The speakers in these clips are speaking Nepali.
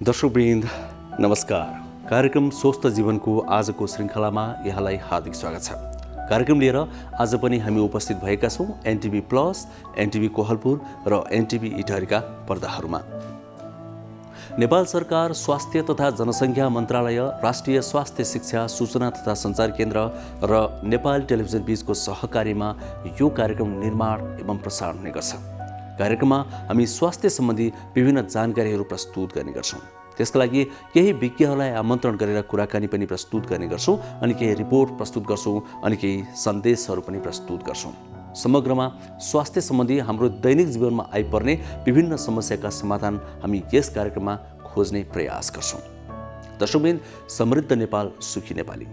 दर्शकवृन्द नमस्कार। कार्यक्रम स्वस्थ जीवनको आजको श्रृङ्खलामा यहाँलाई हार्दिक स्वागत छ। कार्यक्रम लिएर आज पनि हामी उपस्थित भएका छौँ एनटिभी प्लस, एनटिभी कोहलपुर र एनटिभी इटहरीका पर्दाहरूमा। नेपाल सरकार स्वास्थ्य तथा जनसङ्ख्या मन्त्रालय, राष्ट्रिय स्वास्थ्य शिक्षा सूचना तथा सञ्चार केन्द्र र नेपाल टेलिभिजन बीचको सहकार्यमा यो कार्यक्रम निर्माण एवं प्रसारण हुने गर्छ। कार्यक्रममा हामी स्वास्थ्य सम्बन्धी विभिन्न जानकारीहरू प्रस्तुत गर्ने गर्छौँ। त्यसका लागि केही विज्ञहरूलाई आमन्त्रण गरेर कुराकानी पनि प्रस्तुत गर्ने गर्छौँ अनि केही रिपोर्ट प्रस्तुत गर्छौँ अनि केही सन्देशहरू पनि प्रस्तुत गर्छौँ। समग्रमा स्वास्थ्य सम्बन्धी हाम्रो दैनिक जीवनमा आइपर्ने विभिन्न समस्याका समाधान हामी यस कार्यक्रममा खोज्ने प्रयास गर्छौँ। दर्शकवृन्द, समृद्ध नेपाल सुखी नेपाली।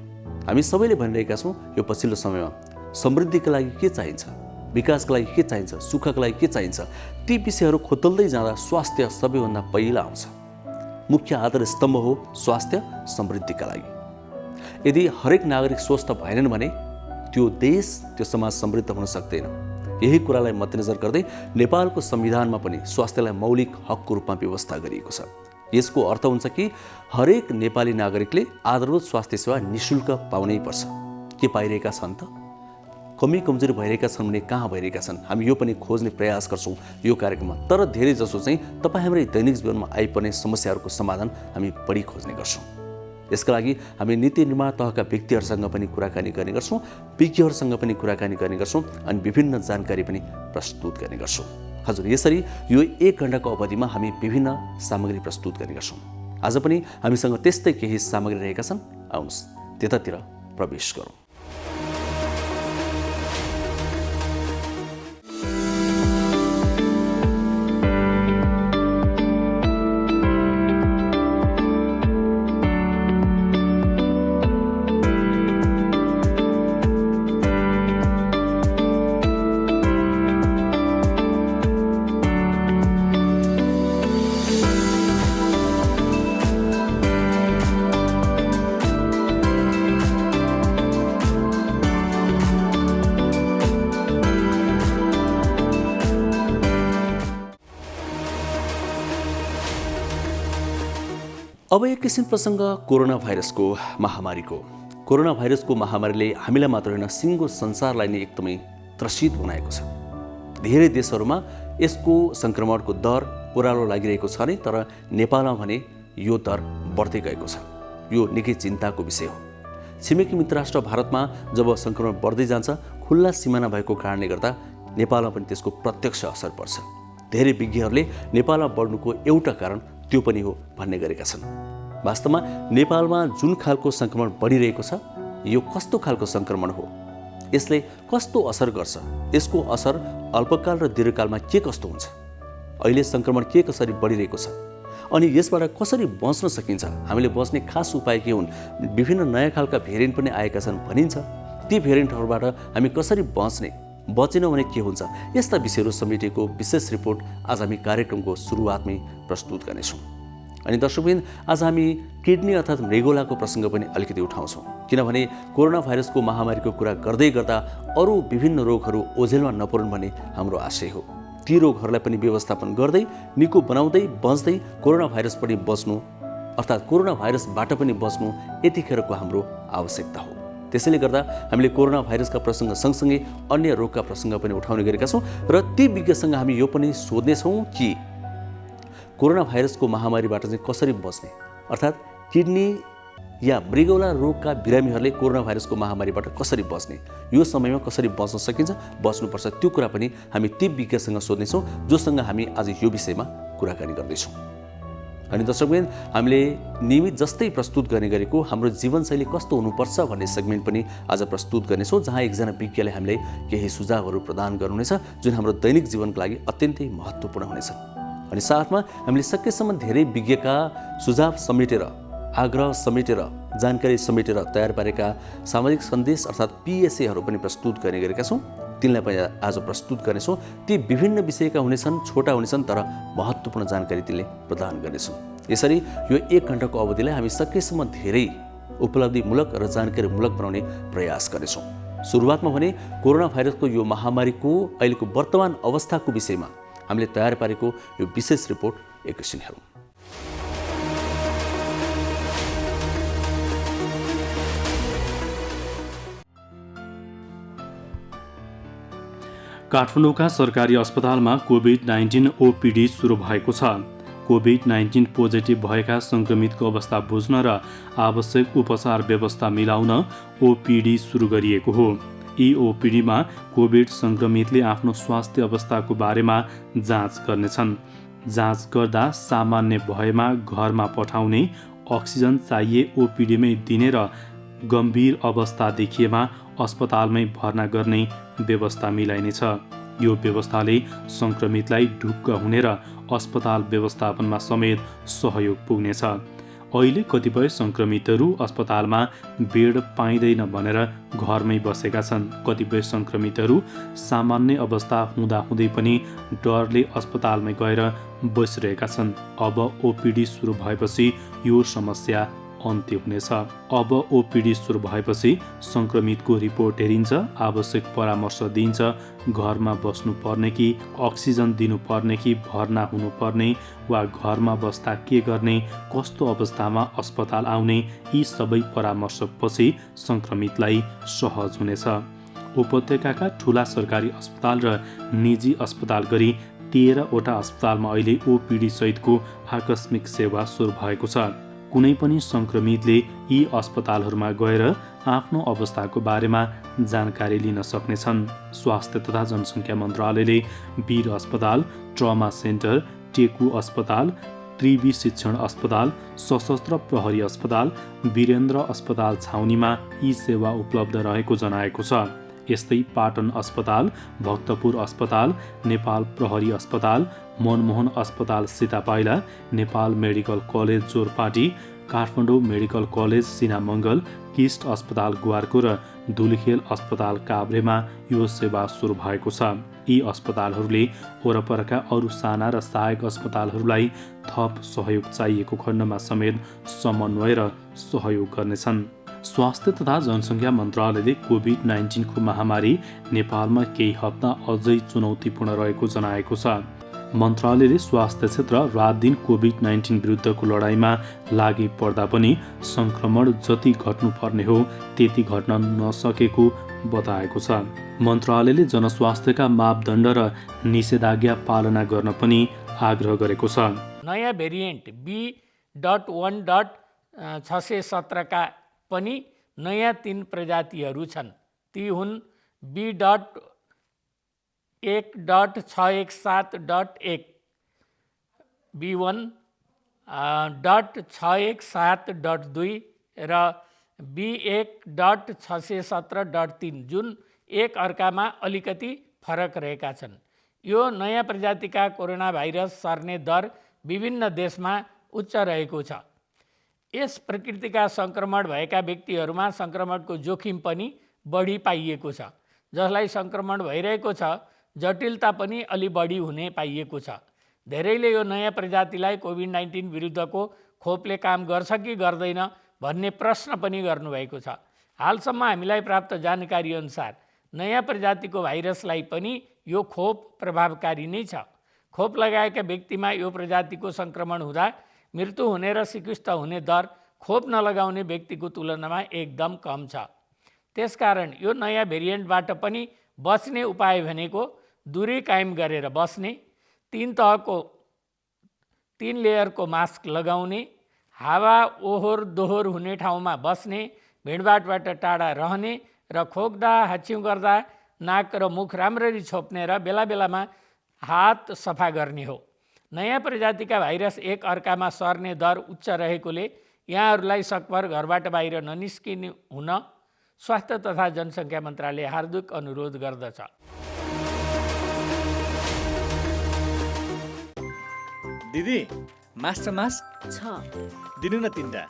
हामी सबैले भनिरहेका छौँ यो पछिल्लो समयमा समृद्धिका लागि के चाहिन्छ, विकासका लागि के चाहिन्छ, सुखका लागि के चाहिन्छ, ती विषयहरू खोतल्दै जाँदा स्वास्थ्य सबैभन्दा पहिला आउँछ। मुख्य आधार स्तम्भ हो स्वास्थ्य समृद्धिका लागि। यदि हरेक नागरिक स्वस्थ भएनन् भने त्यो देश, त्यो समाज समृद्ध हुन सक्दैन। यही कुरालाई मध्यनजर गर्दै नेपालको संविधानमा पनि स्वास्थ्यलाई मौलिक हकको रूपमा व्यवस्था गरिएको छ। यसको अर्थ हुन्छ कि हरेक नेपाली नागरिकले आधारभूत स्वास्थ्य सेवा निःशुल्क पाउनै पर्छ। के पाइरहेका छन् त? कमी कमजोरी भइरहेका छन् भने कहाँ भइरहेका छन्, हामी यो पनि खोज्ने प्रयास गर्छौँ यो कार्यक्रममा। तर धेरै जसो चाहिँ तपाईँ हाम्रै दैनिक जीवनमा आइपर्ने समस्याहरूको समाधान हामी बढी खोज्ने गर्छौँ। यसका लागि हामी नीति निर्माण तहका व्यक्तिहरूसँग पनि कुराकानी गर्ने गर्छौँ, विज्ञहरूसँग पनि कुराकानी गर्ने गर्छौँ अनि विभिन्न जानकारी पनि प्रस्तुत गर्ने गर्छौँ। हजुर, यसरी यो 1 घण्टाको अवधिमा हामी विभिन्न सामग्री प्रस्तुत गर्ने गर्छौँ। आज पनि हामीसँग त्यस्तै केही सामग्री रहेका छन्। आउनुहोस् त्यतातिर प्रवेश गरौँ। अब एक किसिम प्रसङ्ग कोरोना भाइरसको महामारीले हामीलाई मात्र होइन सिङ्गो संसारलाई नै एकदमै त्रसित बनाएको छ। धेरै देशहरूमा यसको सङ्क्रमणको दर ओह्रालो लागिरहेको छ नै, तर नेपालमा भने यो दर बढ्दै गएको छ। यो निकै चिन्ताको विषय हो। छिमेकी मित्र राष्ट्र भारतमा जब सङ्क्रमण बढ्दै जान्छ, खुल्ला सिमाना भएको कारणले गर्दा नेपालमा पनि त्यसको प्रत्यक्ष असर पर्छ। धेरै विज्ञहरूले नेपालमा बढ्नुको एउटा कारण त्यो पनि हो भन्ने गरेका छन्। वास्तवमा नेपालमा जुन खालको सङ्क्रमण बढिरहेको छ, यो कस्तो खालको सङ्क्रमण हो, यसले कस्तो असर गर्छ, यसको असर अल्पकाल र दीर्घकालमा के कस्तो हुन्छ, अहिले सङ्क्रमण के कसरी बढिरहेको छ अनि यसबाट कसरी बच्न सकिन्छ, हामीले बच्ने खास उपाय के हुन्, विभिन्न नयाँ खालका भेरिएन्ट पनि आएका छन् भनिन्छ। ती भेरिएन्टहरूबाट हामी कसरी बचेनौँ भने के हुन्छ, यस्ता विषयहरू समेटिएको विशेष रिपोर्ट आज हामी कार्यक्रमको सुरुवातमै प्रस्तुत गर्नेछौँ। अनि दर्शकवृन्द, आज हामी किडनी अर्थात् मृगौलाको प्रसङ्ग पनि अलिकति उठाउँछौँ, किनभने कोरोना भाइरसको महामारीको कुरा गर्दै गर्दा अरू विभिन्न रोगहरू ओझेलमा नपरुन् भन्ने हाम्रो आशय हो। ती रोगहरूलाई पनि व्यवस्थापन गर्दै, निको बनाउँदै, बच्दै कोरोना भाइरस पनि बच्नु अर्थात् कोरोना भाइरसबाट पनि बच्नु यतिखेरको हाम्रो आवश्यकता हो। त्यसैले गर्दा हामीले कोरोना भाइरसका प्रसङ्ग सँगसँगै अन्य रोगका प्रसङ्ग पनि उठाउने गरेका छौँ र ती विज्ञसँग हामी यो पनि सोध्नेछौँ कि कोरोना भाइरसको महामारीबाट चाहिँ कसरी बच्ने, अर्थात् किडनी या मृगौला रोगका बिरामीहरूले कोरोना भाइरसको महामारीबाट कसरी बच्ने, यो समयमा कसरी बच्न सकिन्छ, बच्नुपर्छ, त्यो कुरा पनि हामी ती विज्ञसँग सोध्नेछौँ जोसँग हामी आज यो विषयमा कुराकानी गर्दैछौँ। अनि दर्शकवृन्द, हामीले नियमित जस्तै प्रस्तुत गर्ने गरेको हाम्रो जीवनशैली कस्तो हुनुपर्छ भन्ने सेगमेन्ट पनि आज प्रस्तुत गर्नेछौँ, जहाँ एकजना विज्ञले हामीलाई केही सुझावहरू प्रदान गर्नुहुनेछ जुन हाम्रो दैनिक जीवनको लागि अत्यन्तै महत्त्वपूर्ण हुनेछ। अनि साथमा हामीले सकेसम्म धेरै विज्ञका सुझाव समेटेर, आग्रह समेटेर, जानकारी समेटेर तयार पारेका सामाजिक सन्देश अर्थात् पिएसएहरू पनि प्रस्तुत गर्ने गरेका छौँ। तिनलाई पनि आज प्रस्तुत गर्नेछौँ। ती विभिन्न विषयका हुनेछन्, छोटा हुनेछन्, तर महत्त्वपूर्ण जानकारी तिनले प्रदान गर्नेछौँ। यसरी यो 1 घण्टाको अवधिलाई हामी सकेसम्म धेरै उपलब्धिमूलक र जानकारीमूलक बनाउने प्रयास गर्नेछौँ। सुरुवातमा भने कोरोना भाइरसको यो महामारीको अहिलेको वर्तमान अवस्थाको विषयमा हामीले तयार पारेको यो विशेष रिपोर्ट एकैछिन हेरौँ। काठमाडौँका सरकारी अस्पतालमा कोभिड-19 ओपिडी सुरु भएको छ। कोभिड-19 पोजिटिभ भएका सङ्क्रमितको अवस्था बुझ्न र आवश्यक उपचार व्यवस्था मिलाउन ओपिडी सुरु गरिएको हो। यी ओपिडीमा कोभिड सङ्क्रमितले आफ्नो स्वास्थ्य अवस्थाको बारेमा जाँच गर्नेछन्। जाँच गर्दा सामान्य भएमा घरमा पठाउने, अक्सिजन चाहिए ओपिडीमै दिने र गम्भीर अवस्था देखिएमा अस्पतालमै भर्ना गर्ने व्यवस्था मिलाइनेछ। यो व्यवस्थाले सङ्क्रमितलाई ढुक्क हुने र अस्पताल व्यवस्थापनमा समेत सहयोग पुग्नेछ। अहिले कतिपय सङ्क्रमितहरू अस्पतालमा बेड पाइँदैन भनेर घरमै बसेका छन्। कतिपय सङ्क्रमितहरू सामान्य अवस्था हुँदाहुँदै पनि डरले अस्पतालमै गएर बसिरहेका छन्। अब ओपिडी सुरु भएपछि यो समस्या अन्त्य हुनेछ। अब ओपिडी सुरु भएपछि सङ्क्रमितको रिपोर्ट हेरिन्छ, आवश्यक परामर्श दिइन्छ, घरमा बस्नुपर्ने कि अक्सिजन दिनुपर्ने कि भर्ना हुनुपर्ने वा घरमा बस्दा के गर्ने, कस्तो अवस्थामा अस्पताल आउने, यी सबै परामर्शपछि सङ्क्रमितलाई सहज हुनेछ। उपत्यकाका ठुला सरकारी अस्पताल र निजी अस्पताल गरी 13वटा अस्पतालमा अहिले ओपिडी सहितको आकस्मिक सेवा सुरु भएको छ। कुनै पनि सङ्क्रमितले यी अस्पतालहरूमा गएर आफ्नो अवस्थाको बारेमा जानकारी लिन सक्नेछन्। स्वास्थ्य तथा जनसङ्ख्या मन्त्रालयले वीर अस्पताल, ट्रमा सेन्टर, टेकु अस्पताल, त्रिवी शिक्षण अस्पताल, सशस्त्र प्रहरी अस्पताल, वीरेन्द्र अस्पताल छाउनीमा यी सेवा उपलब्ध रहेको जनाएको छ। यस्तै पाटन अस्पताल, भक्तपुर अस्पताल, नेपाल प्रहरी अस्पताल, मनमोहन अस्पताल Sitapaila, Nepal medical college Jorpati, Kathmandu medical college Sinamangal, KIST अस्पताल गुवारको र धुलिखेल अस्पताल काभ्रेमा यो सेवा सुरु भएको छ। यी अस्पतालहरूले वरपरका अरू साना र सहायक अस्पतालहरूलाई थप सहयोग चाहिएको खण्डमा समेत समन्वय र सहयोग गर्नेछन्। स्वास्थ्य तथा जनसङ्ख्या मन्त्रालयले कोभिड-19 महामारी नेपालमा केही हप्ता अझै चुनौतीपूर्ण रहेको जनाएको छ। मन्त्रालयले स्वास्थ्य क्षेत्र रात-दिन कोभिड-19 विरुद्धको लडाइँमा लागि पर्दा पनि सङ्क्रमण जति घट्नुपर्ने हो त्यति घट्न नसकेको बताएको छ। मन्त्रालयले जनस्वास्थ्यका मापदण्ड र निषेधाज्ञा पालना गर्न पनि आग्रह गरेको छ। नयाँ भेरिएन्ट B.1.617 का पनि नयाँ 3 प्रजातिहरू छन्। ती हुन् B.1.617.1, B.1.617.2 र B.1.617.3 जुन एक अर्कामा अलिकति फरक रहेका छन्। यो नयाँ प्रजातिका कोरोना भाइरस सर्ने दर विभिन्न देशमा उच्च रहेको छ। यस प्रकृतिका सङ्क्रमण भएका व्यक्तिहरूमा सङ्क्रमणको जोखिम पनि बढी पाइएको छ। जसलाई सङ्क्रमण भइरहेको छ जटिलता पनि अलि बढी हुने पाइएको छ। धेरैले यो नयाँ प्रजातिलाई कोभिड-19 विरुद्धको खोपले काम गर्छ कि गर्दैन भन्ने प्रश्न पनि गर्नुभएको छ। हालसम्म हामीलाई प्राप्त जानकारी अनुसार नयाँ प्रजातिको भाइरसलाई पनि यो खोप प्रभावकारी नै छ। खोप लगाएका व्यक्तिमा यो प्रजातिको सङ्क्रमण हुँदा मृत्यु हुने र सिकिस्त हुने दर खोप नलगाउने व्यक्तिको तुलनामा एकदम कम छ। त्यसकारण यो नयाँ भेरिएन्टबाट पनि बच्ने उपाय भनेको दूरी कायम गरेर बस्ने, 3 लेयरको मास्क लगाउने, हावा ओहोर दोहोर हुने ठाउँमा बस्ने, भिडभाडबाट टाढा रहने र खोक्दा हाच्छिउँ गर्दा नाक र मुख राम्ररी छोप्ने र बेला बेलामा हात सफा गर्ने हो। नयाँ प्रजातिका भाइरस एक अर्कामा सर्ने दर उच्च रहेकोले यहाँहरूलाई सकभर घरबाट बाहिर ननिस्किनु हुन स्वास्थ्य तथा जनसङ्ख्या मन्त्रालय हार्दिक अनुरोध गर्दछ। दिदी मास्टर मास्क छ दिनु न 3टा।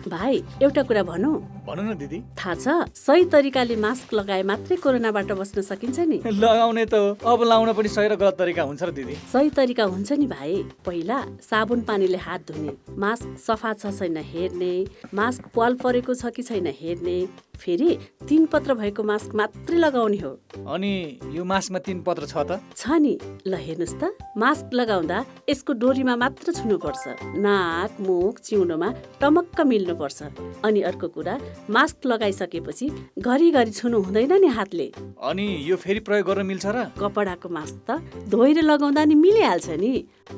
भाइ एउटा कुरा भनौँ? भन्नु न दिदी। थाहा छ सही तरिकाले मास्क लगाए मात्रै कोरोनाबाट बस्न सकिन्छ नि। लगाउने त हो, अब लाउन पनि सही र गलत तरिका हुन्छ र दिदी। सही तरिका हुन्छ नि भाइ। पहिला साबुन पानीले हात धुने, मास्क सफा छ छैन हेर्ने, मास्क पाल परेको छ कि छैन हेर्ने, फेरि 3 पत्र भएको मास्क मात्रै लगाउने हो। अनि यो मास्कमा 3 पत्र छ त? छ नि। ल हेर्नुस् त, मास्क लगाउँदा यसको डोरीमा मात्र छुनुपर्छ। नाक, नाक मुख चिउनोमा टमक्क मिल्नुपर्छ। अनि अर्को कुरा, मास्क लगाइसकेपछि घरिघरि छुनु हुँदैन नि हातले। अनि यो फेरि प्रयोग गर्न मिल्छ र? कपडाको मास्क त धोएर लगाउँदा नि मिलिहाल्छ नि।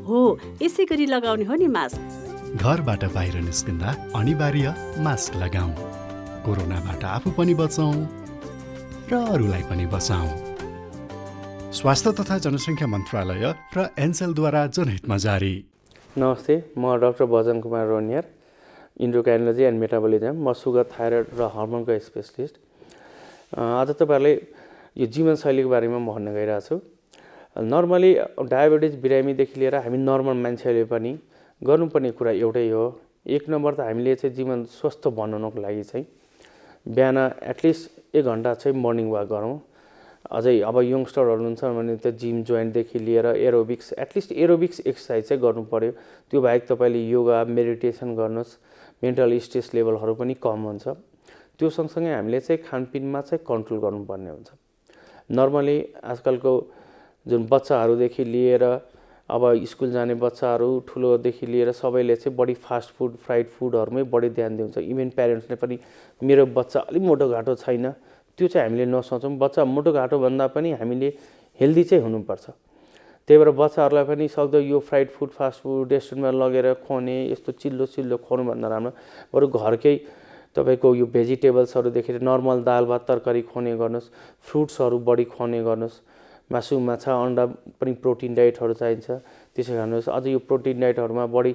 हो, यसै गरी लगाउने हो नि मास्क। घरबाट बाहिर निस्किँदा अनिवार्य मास्क लगाऊ। कोरोनाबाट आफू पनि बचौँ र अरूलाई पनि बचाऊ। स्वास्थ्य तथा जनसङ्ख्या मन्त्रालय र एनसेलद्वारा जनहितमा जारी। नमस्ते, म doctor Bhajan Kumar Roniyar, endocrinology and metabolism. म सुगर, थाइरोइड र हर्मोनको स्पेसलिस्ट। आज तपाईँहरूले यो जीवनशैलीको बारेमा म भन्न गइरहेको छु। नर्मली डायबिटिज बिरामीदेखि लिएर हामी नर्मल मान्छेहरूले पनि गर्नुपर्ने कुरा एउटै हो। एक नम्बर त हामीले चाहिँ जीवन स्वस्थ बनाउनको लागि चाहिँ बिहान एटलिस्ट 1 घन्टा चाहिँ मर्निङ वाक गरौँ। अझै अब यङ्स्टरहरू हुनुहुन्छ भने त जिम जोइन्टदेखि लिएर एरोबिक्स, एटलिस्ट एरोबिक्स एक्सर्साइज चाहिँ गर्नु पर्यो। त्यो बाहेक तपाईँले योगा, मेडिटेसन गर्नुहोस्, मेन्टल स्ट्रेस लेभलहरू पनि कम हुन्छ। त्यो सँगसँगै हामीले चाहिँ खानपिनमा चाहिँ कन्ट्रोल गर्नुपर्ने हुन्छ। नर्मली आजकलको जुन बच्चाहरूदेखि लिएर अब स्कुल जाने बच्चाहरू, ठुलोदेखि लिएर सबैले चाहिँ बढी फास्ट फुड, फ्राइड फुडहरूमै बढी ध्यान दिन्छ। इभन प्यारेन्ट्सले पनि मेरो बच्चा अलिक मोटोघाटो छैन, त्यो चाहिँ हामीले नसोचौँ। बच्चा मोटोघाटो भन्दा पनि हामीले हेल्दी चाहिँ हुनुपर्छ। त्यही भएर बच्चाहरूलाई पनि सक्दो यो फ्राइड फुड, फास्ट फुड रेस्टुरेन्टमा लगेर खुवाउने, यस्तो चिल्लो खुवाउनु भन्दा राम्रो बरु घरकै तपाईँको यो भेजिटेबल्सहरूदेखि नर्मल दाल भात तरकारी खुवाउने गर्नुहोस्, फ्रुट्सहरू बढी खुवाउने गर्नुहोस्। मासु माछा अन्डा पनि प्रोटिन डाइटहरू चाहिन्छ, त्यसै खानुहोस्। अझ यो प्रोटिन डाइटहरूमा बढी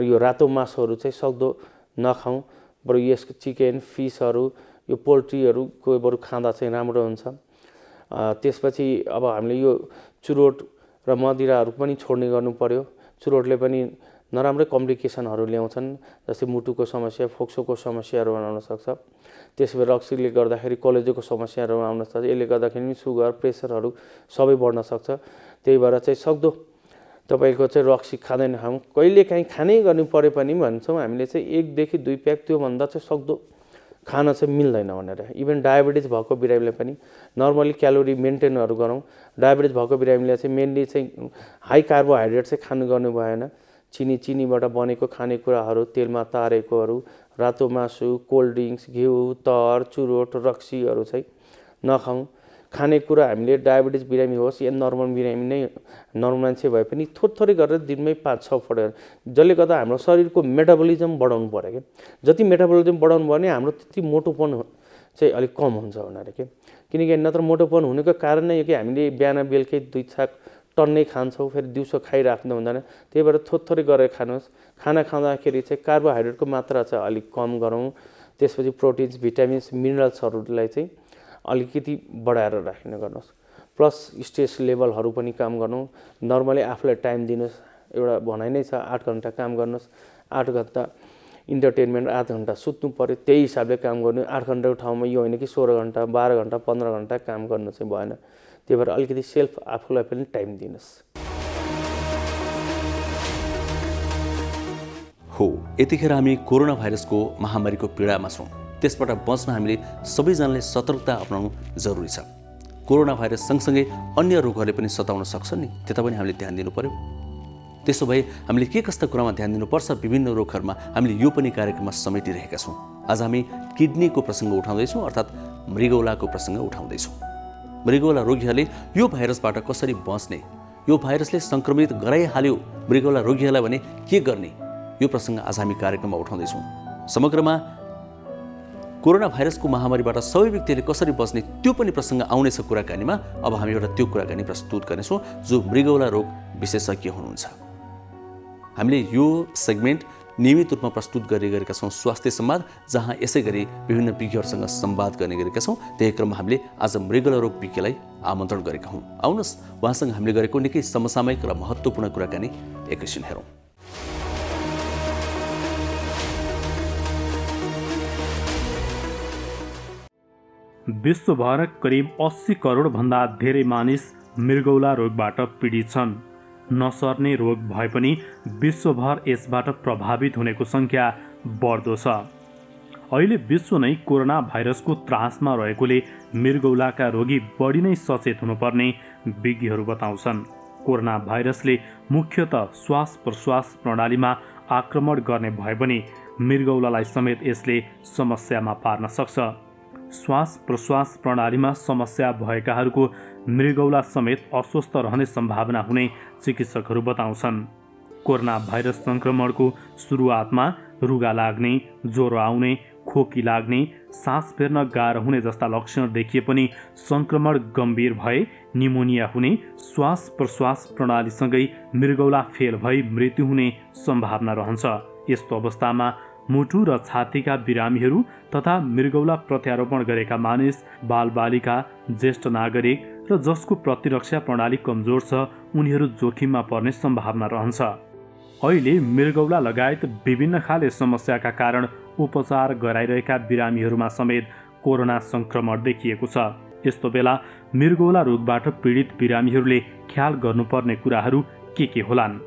यो रातो मासुहरू चाहिँ सक्दो नखाउँ, बरु यसको चिकन, फिसहरू, यो पोल्ट्रीहरूको बरु खाँदा चाहिँ राम्रो हुन्छ। त्यसपछि अब हामीले यो चुरोट र मदिराहरू पनि छोड्ने गर्नु पर्यो। चुरोटले पनि नराम्रै कम्प्लिकेसनहरू ल्याउँछन्, जस्तै मुटुको समस्या, फोक्सोको समस्याहरू आउन सक्छ। त्यसै रक्सीले गर्दाखेरि कलेजोको समस्याहरू आउन सक्छ। यसले गर्दाखेरि पनि सुगर, प्रेसरहरू सबै बढ्न सक्छ। त्यही भएर चाहिँ सक्दो तपाईँको चाहिँ रक्सी खाँदैन खाउँ, कहिलेकाहीँ खानै गर्नु परे पनि भन्छौँ हामीले चाहिँ 1 देखि 2 प्याक, त्योभन्दा चाहिँ सक्दो खान चाहिँ मिल्दैन भनेर। इभन डायबिटिज भएको बिरामीले पनि नर्मली क्यालोरी मेन्टेनहरू गरौँ। डायबिटिज भएको बिरामीले चाहिँ मेनली चाहिँ हाई कार्बोहाइड्रेट चाहिँ खानु गर्नु भएन। चिनीबाट बनेको खानेकुराहरू, तेलमा तारेकोहरू, रातो मासु, कोल्ड ड्रिङ्क्स, घिउ, तर, चुरोट, रक्सीहरू चाहिँ नखाउँ। खानेकुरा हामीले डायबिटिज बिरामी होस् या नर्मल बिरामी नै, नर्मल मान्छे भए पनि थोरै गरेर दिनमै 5-6 पल्ट, जसले गर्दा हाम्रो शरीरको मेटाबोलिजम बढाउनु पर्यो क्या। जति मेटाबोलिजम बढाउनु भयो भने हाम्रो त्यति मोटोपन चाहिँ अलिक कम हुन्छ भनेर के। किनकि नत्र मोटोपन हुनुको कारण नै हो कि हामीले बिहान बेलुकै 2 छाक टन्नै खान्छौँ, फेरि दिउँसो खाइराख्नु हुँदैन। त्यही भएर थोरै गरेर खानुहोस्। खाना खाँदाखेरि चाहिँ कार्बोहाइड्रेटको मात्रा चाहिँ अलिक कम गरौँ। त्यसपछि प्रोटिन्स, भिटामिन्स, मिनरल्सहरूलाई चाहिँ अलिकति बढाएर राख्ने गर्नुहोस्। प्लस स्ट्रेस लेभलहरू पनि काम गर्नु। नर्मली आफूलाई टाइम दिनुहोस्। एउटा भनाइ नै छ 8 घन्टा काम गर्नुहोस्, 8 घन्टा इन्टरटेनमेन्ट, 8 घन्टा सुत्नु पर्यो। त्यही हिसाबले काम गर्नु। 8 घन्टाको ठाउँमा यो होइन कि 16 घन्टा, 12 घन्टा, 15 घन्टा काम गर्नु चाहिँ भएन। त्यही भएर अलिकति सेल्फ आफूलाई पनि टाइम दिनुहोस्। हो, यतिखेर हामी कोरोना भाइरसको महामारीको पीडामा छौँ। त्यसबाट बच्न हामीले सबैजनाले सतर्कता अपनाउनु जरुरी छ। कोरोना भाइरस सँगसँगै अन्य रोगहरूले पनि सताउन सक्छन् नि, त्यता पनि हामीले ध्यान दिनु पर्यो। त्यसो भए हामीले के कस्ता कुरामा ध्यान दिनुपर्छ? विभिन्न रोगहरूमा हामीले यो पनि कार्यक्रममा समेटिरहेका छौँ। आज हामी किडनीको प्रसङ्ग उठाउँदैछौँ, अर्थात् मृगौलाको प्रसङ्ग उठाउँदैछौँ। मृगौला रोगीहरूले यो भाइरसबाट कसरी बच्ने, यो भाइरसले सङ्क्रमित गराइहाल्यो मृगौला रोगीहरूलाई भने के गर्ने, यो प्रसङ्ग आज हामी कार्यक्रममा उठाउँदैछौँ। समग्रमा कोरोना भाइरसको महामारीबाट सबै व्यक्तिले कसरी बच्ने त्यो पनि प्रसङ्ग आउनेछ कुराकानीमा। अब हामी एउटा त्यो कुराकानी प्रस्तुत गर्नेछौँ जो मृगौला रोग विशेषज्ञ हुनुहुन्छ। हामीले यो सेगमेन्ट नियमित रूपमा प्रस्तुत गरेका छौँ स्वास्थ्य संवाद, जहाँ यसै गरी विभिन्न विज्ञहरूसँग संवाद गर्ने गरेका छौँ। त्यही क्रममा हामीले आज मृगौला रोग विज्ञलाई आमन्त्रण गरेका हौँ। आउनुहोस् उहाँसँग हामीले गरेको निकै समसामयिक र महत्त्वपूर्ण कुराकानी एकैछिन हेरौँ। विश्वभर करिब 80 करोड भन्दा धेरै मानिस मृगौला रोगबाट पीडित छन्। नसर्ने रोग भए पनि विश्वभर यसबाट प्रभावित हुनेको सङ्ख्या बढ्दो छ। अहिले विश्व नै कोरोना भाइरसको त्रासमा रहेकोले मृगौलाका रोगी बढी नै सचेत हुनुपर्ने विज्ञहरू बताउँछन्। कोरोना भाइरसले मुख्यतः श्वास प्रश्वास प्रणालीमा आक्रमण गर्ने भए पनि मृगौलालाई समेत यसले समस्यामा पार्न सक्छ। श्वास प्रश्वास प्रणालीमा समस्या भएकाहरूको मृगौला समेत अस्वस्थ रहने सम्भावना हुने चिकित्सकहरू बताउँछन्। कोरोना भाइरस सङ्क्रमणको सुरुवातमा रुगा लाग्ने, ज्वरो आउने, खोकी लाग्ने, सास फेर्न गाह्रो हुने जस्ता लक्षण देखिए पनि सङ्क्रमण गम्भीर भए निमोनिया हुने, श्वास प्रश्वास प्रणालीसँगै मृगौला फेल भई मृत्यु हुने सम्भावना रहन्छ। यस्तो अवस्थामा मुटु र छातीका बिरामीहरू तथा मृगौला प्रत्यारोपण गरेका मानिस, बालबालिका, ज्येष्ठ नागरिक र जसको प्रतिरक्षा प्रणाली कमजोर छ उनीहरू जोखिममा पर्ने सम्भावना रहन्छ। अहिले मृगौला लगायत विभिन्न खाले समस्याका कारण उपचार गराइरहेका बिरामीहरूमा समेत कोरोना सङ्क्रमण देखिएको छ। यस्तो बेला मृगौला रोगबाट पीडित बिरामीहरूले ख्याल गर्नुपर्ने कुराहरू के होलान्?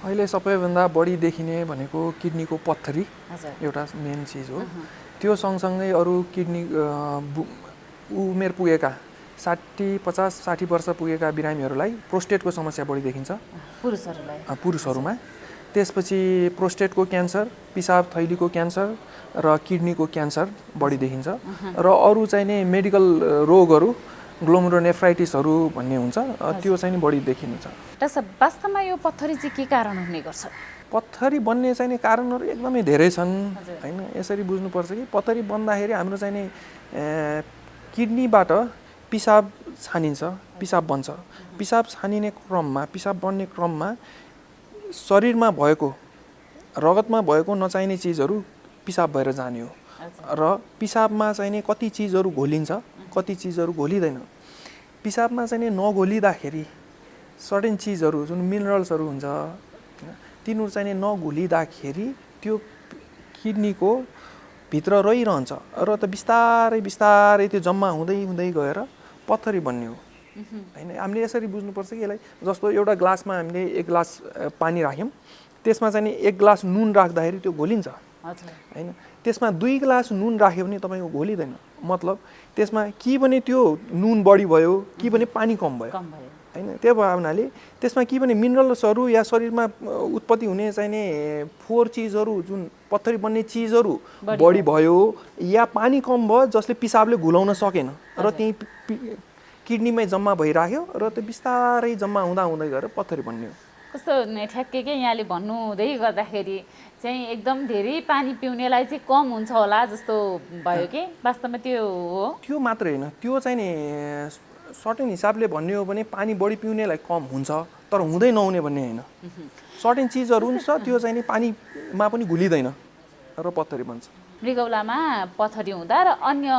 अहिले सबैभन्दा बढी देखिने भनेको किडनीको पत्थरी एउटा मेन चिज हो। त्यो सँगसँगै अरू किडनी उमेर पुगेका 50-60 वर्ष पुगेका बिरामीहरूलाई प्रोस्टेटको समस्या बढी देखिन्छ पुरुषहरूमा। त्यसपछि प्रोस्टेटको क्यान्सर, पिसाब थैलीको क्यान्सर र किडनीको क्यान्सर बढी देखिन्छ। र अरू चाहिँ नि मेडिकल रोगहरू ग्लोमेरुलोनेफ्राइटिसहरू भन्ने हुन्छ, त्यो चाहिँ नि बढी देखिन्छ। वास्तवमा यो पत्थरी चाहिँ के कारण हुने गर्छ? पत्थरी बन्ने चाहिँ नि कारणहरू एकदमै धेरै छन् हैन। यसरी बुझ्नुपर्छ कि पत्थरी बन्दाखेरि हाम्रो चाहिँ नि किडनीबाट पिसाब छानिन्छ, पिसाब बन्छ। पिसाब छानिने क्रममा, पिसाब बन्ने क्रममा शरीरमा भएको, रगतमा भएको नचाहिने चिजहरू पिसाब भएर जाने हो। र पिसाबमा चाहिँ नि कति चिजहरू घोलिन्छ, कति चिजहरू घोलिँदैन। पिसाबमा चाहिँ नि नघोलिँदाखेरि सर्टेन चिजहरू जुन मिनरल्सहरू हुन्छ तिनीहरू चाहिँ नि नघोलिँदाखेरि त्यो किडनीको भित्र रहिरहन्छ र त बिस्तारै बिस्तारै त्यो जम्मा हुँदै हुँदै गएर पत्थरी बन्ने हो हैन। हामीले यसरी बुझ्नुपर्छ कि यसलाई जस्तो एउटा ग्लासमा हामीले 1 ग्लास पानी राख्यौँ, त्यसमा चाहिँ नि 1 ग्लास नुन राख्दाखेरि त्यो घोलिन्छ हैन। त्यसमा 2 ग्लास नुन राख्यो भने तपाईँको घोलिँदैन। मतलब त्यसमा कि भने त्यो नुन बढी भयो कि भने पानी कम भयो हैन। त्यो भयो हुनाले त्यसमा कि भने मिनरल्सहरू या शरीरमा उत्पत्ति हुने चाहिँ नि 4 चिजहरू जुन पत्थरी बन्ने चिजहरू बढी भयो या पानी कम भयो जसले पिसाबले घुलाउन सकेन र त्यही किडनीमै जम्मा भइराख्यो र त्यो बिस्तारै जम्मा हुँदा हुँदै गएर पत्थरी बन्ने हो। कस्तो ठ्याक्कै के यहाँले भन्नु हुँदै गर्दाखेरि चाहिँ एकदम धेरै पानी पिउनेलाई चाहिँ कम हुन्छ होला जस्तो भयो कि वास्तवमा त्यो हो? त्यो मात्रै होइन, त्यो चाहिँ नि सर्टेन हिसाबले भन्ने हो भने पानी बढी पिउनेलाई कम हुन्छ तर हुँदै नहुने भन्ने होइन। सर्टेन चिजहरू हुन्छ त्यो चाहिँ नि पानीमा पनि घुलिँदैन र पत्थरी बन्छ। मृगौलामा पत्थरी हुँदा र अन्य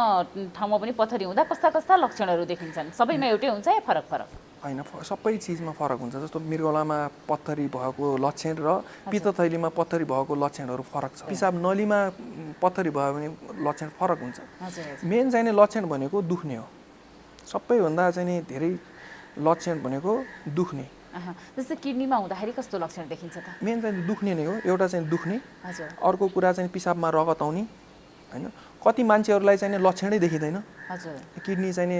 ठाउँमा पनि पत्थरी हुँदा कस्ता कस्ता लक्षणहरू देखिन्छन्? सबैमा एउटै हुन्छ या फरक फरक? होइन, सबै चिजमा फरक हुन्छ। जस्तो मृगौलामा पत्थरी भएको लक्षण र पित्तथैलीमा पत्थरी भएको लक्षणहरू फरक छ। पिसाब नलीमा पत्थरी भयो भने लक्षण फरक हुन्छ। मेन चाहिँ नि लक्षण भनेको दुख्ने हो। सबैभन्दा चाहिँ नि धेरै लक्षण भनेको दुख्ने। जस्तै किडनीमा हुँदाखेरि कस्तो लक्षण देखिन्छ त? मेन चाहिँ दुख्ने नै हो। एउटा चाहिँ दुख्ने, अर्को कुरा चाहिँ पिसाबमा रगत आउने हैन। कति मान्छेहरूलाई चाहिँ लक्षणै देखिँदैन, किडनी चाहिँ नि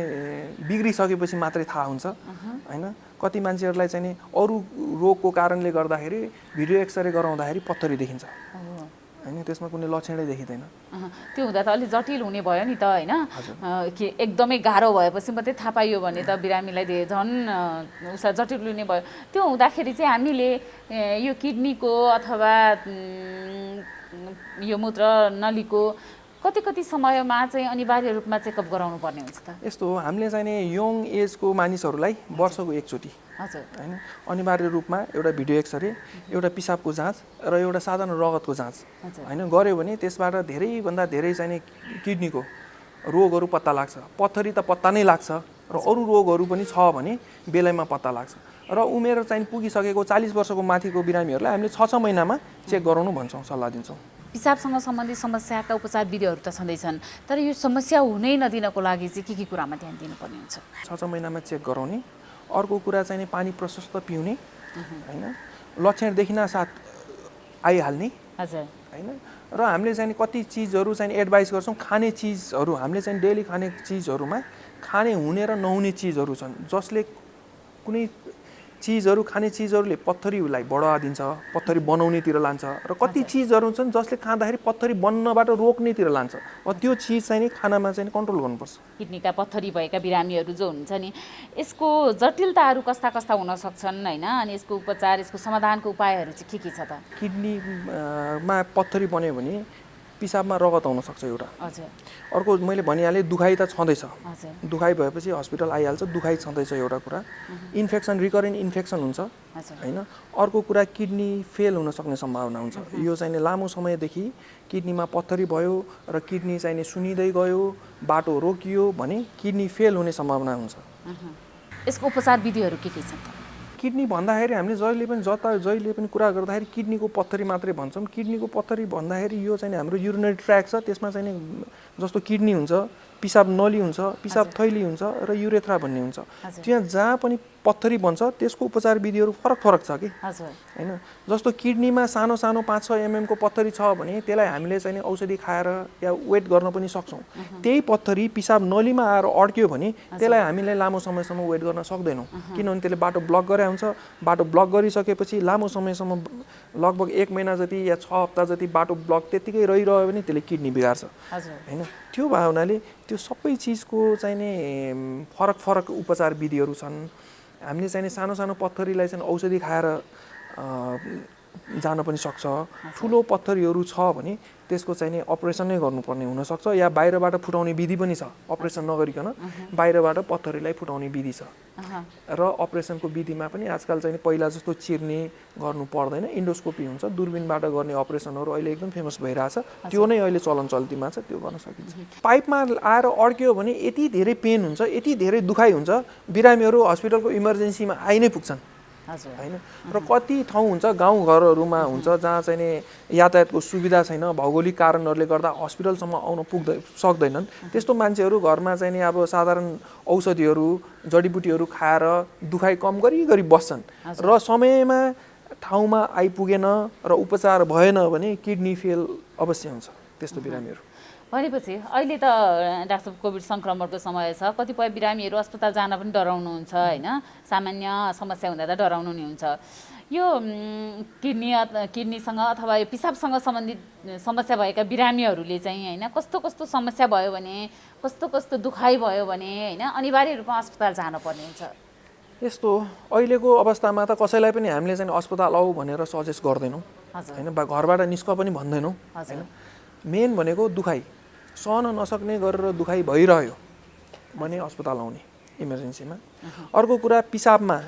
बिग्रिसकेपछि मात्रै थाहा हुन्छ हैन। कति मान्छेहरूलाई चाहिँ नि अरू रोगको कारणले गर्दाखेरि भिडियो एक्सरे गराउँदाखेरि पत्थरी देखिन्छ हैन, त्यसमा कुनै लक्षणै देखिँदैन। त्यो हुँदा त अलि जटिल हुने भयो नि त हैन। कि एकदमै गाह्रो भएपछि मात्रै थाहा पाइयो भने त बिरामीलाई झन् उसलाई जटिल हुने भयो। त्यो हुँदाखेरि चाहिँ हामीले यो किडनीको अथवा यो मूत्र नलीको कति समयमा चाहिँ अनिवार्य रूपमा चेकअप गराउनु पर्ने हुन्छ त? यस्तो हो, हामीले चाहिँ नि यङ एजको मानिसहरूलाई वर्षको एकचोटि हैन अनिवार्य रूपमा एउटा भिडियो एक्सरे, एउटा पिसाबको जाँच र एउटा साधारण रगतको जाँच हैन गर्यो भने त्यसबाट धेरैभन्दा धेरै चाहिँ नि किडनीको रोगहरू पत्ता लाग्छ। पत्थरी त पत्ता नै लाग्छ र अरू रोगहरू पनि छ भने बेलैमा पत्ता लाग्छ। र उमेर चाहिँ पुगिसकेको 40 वर्षको माथिको बिरामीहरूलाई हामीले 6 महिनामा चेक गराउनु भन्छौँ, सल्लाह दिन्छौँ। पिसाबसँग सम्बन्धित समस्याका उपचार विधिहरू त छँदैछन्, तर यो समस्या हुनै नदिनको लागि चाहिँ के कुरामा ध्यान दिनुपर्ने हुन्छ? 6 महिनामा चेक गराउने। अर्को कुरा चाहिँ नि पानी प्रशस्त पिउने हैन। लक्षण देखिन साथ आइहाल्ने हैन। र हामीले चाहिँ कति चिजहरू चाहिँ एडभाइस गर्छौँ। खाने चिजहरू हामीले चाहिँ डेली खाने चिजहरूमा खाने हुने र नहुने चिजहरू छन् जसले कुनै चिजहरू खाने चिजहरूले पत्थरीलाई बढावा दिन्छ, पत्थरी बनाउनेतिर लान्छ र कति चिजहरू छन् जसले खाँदाखेरि पत्थरी बन्नबाट रोक्नेतिर लान्छ। त्यो चिज चाहिँ नि खानामा चाहिँ कन्ट्रोल गर्नुपर्छ। किडनीका पत्थरी भएका बिरामीहरू जो हुन्छ नि, यसको जटिलताहरू कस्ता कस्ता हुन सक्छन् होइन, अनि यसको उपचार, यसको समाधानको उपायहरू चाहिँ के छ त? किडनीमा पत्थरी बन्यो भने पिसाबमा रगत आउन सक्छ एउटा। हजुर। अर्को मैले भनिहालेँ दुखाइ त छँदैछ। हजुर। दुखाइ भएपछि हस्पिटल आइहाल्छ, दुखाइ छँदैछ एउटा कुरा। इन्फेक्सन, रिकरेन्ट इन्फेक्सन हुन्छ होइन। अर्को कुरा किडनी फेल हुन सक्ने सम्भावना हुन्छ। यो चाहिँ लामो समयदेखि किडनीमा पत्थरी भयो र किडनी चाहिँ सुनिँदै गयो, बाटो रोकियो भने किडनी फेल हुने सम्भावना हुन्छ। यसको उपचार विधिहरू के छन् त? किडनी भन्दाखेरि हामीले जहिले पनि कुरा गर्दाखेरि किडनीको पत्थरी मात्रै भन्छौँ। किडनीको पत्थरी भन्दाखेरि यो चाहिँ हाम्रो युरिनरी ट्र्याक छ, त्यसमा चाहिँ जस्तो किडनी हुन्छ, पिसाब नली हुन्छ, पिसाब थैली हुन्छ र युरेथ्रा भन्ने हुन्छ। त्यहाँ जहाँ पनि पत्थरी बन्छ त्यसको उपचार विधिहरू फरक छ कि होइन। जस्तो किडनीमा सानो 5-6 mm को पत्थरी छ भने त्यसलाई हामीले चाहिँ औषधि खाएर या वेट गर्न पनि सक्छौँ। त्यही पत्थरी पिसाब नलीमा आएर अड्क्यो भने त्यसलाई हामीले लामो समयसम्म वेट गर्न सक्दैनौँ, किनभने त्यसले बाटो ब्लक गरे हुन्छ। बाटो ब्लक गरिसकेपछि लामो समयसम्म लगभग 1 महिना जति या 6 हप्ता जति बाटो ब्लक त्यतिकै रहिरह्यो भने त्यसले किडनी बिगार्छ होइन। त्यो भए हुनाले त्यो सबै चिजको चाहिँ नि फरक उपचार विधिहरू छन्। हामीले चाहिँ सानो पत्थरीलाई चाहिँ औषधि खाएर जान पनि सक्छ। ठुलो पत्थरीहरू छ भने त्यसको चाहिँ नि अपरेसन नै गर्नुपर्ने हुनसक्छ, या बाहिरबाट फुटाउने विधि पनि छ। अपरेसन नगरिकन बाहिरबाट पत्थरीलाई फुटाउने विधि छ र अपरेसनको विधिमा पनि आजकल चाहिँ पहिला जस्तो चिर्ने गर्नु पर्दैन, इन्डोस्कोपी हुन्छ, दूरबीनबाट गर्ने अपरेसनहरू अहिले एकदम फेमस भइरहेछ। त्यो नै अहिले चल्तीमा छ, त्यो गर्न सकिन्छ। पाइपमा आएर अड्क्यो भने यति धेरै पेन हुन्छ, यति धेरै दुखाइ हुन्छ, बिरामीहरू हस्पिटलको इमर्जेन्सीमा आइ नै पुग्छन् होइन। र कति ठाउँ हुन्छ गाउँघरहरूमा हुन्छ जहाँ चाहिँ नि यातायातको सुविधा छैन, भौगोलिक कारणहरूले गर्दा हस्पिटलसम्म आउन सक्दैनन्। त्यस्तो मान्छेहरू घरमा चाहिँ नि अब साधारण औषधिहरू, जडीबुटीहरू खाएर दुखाइ कम गरी बस्छन् र समयमा ठाउँमा आइपुगेन र उपचार भएन भने किडनी फेल अवश्य हुन्छ त्यस्तो बिरामीहरू। भनेपछि अहिले त डाक्टर साहब कोभिड सङ्क्रमणको समय छ, कतिपय बिरामीहरू अस्पताल जान पनि डराउनुहुन्छ होइन, सामान्य समस्या हुँदा त डराउनु नि हुन्छ। यो किडनीसँग अथवा यो पिसाबसँग सम्बन्धित समस्या भएका बिरामीहरूले चाहिँ होइन कस्तो समस्या भयो भने, कस्तो दुखाइ भयो भने होइन अनिवार्य रूपमा अस्पताल जानुपर्ने हुन्छ? यस्तो अहिलेको अवस्थामा त कसैलाई पनि हामीले चाहिँ अस्पताल आऊ भनेर सजेस्ट गर्दैनौँ होइन, घरबाट निस्क पनि भन्दैनौँ होइन। मेन भनेको दुखाइ सहन नसक्ने गरेर दुखाइ भइरह्यो भने अस्पताल आउने इमर्जेन्सीमा। अर्को कुरा पिसाबमा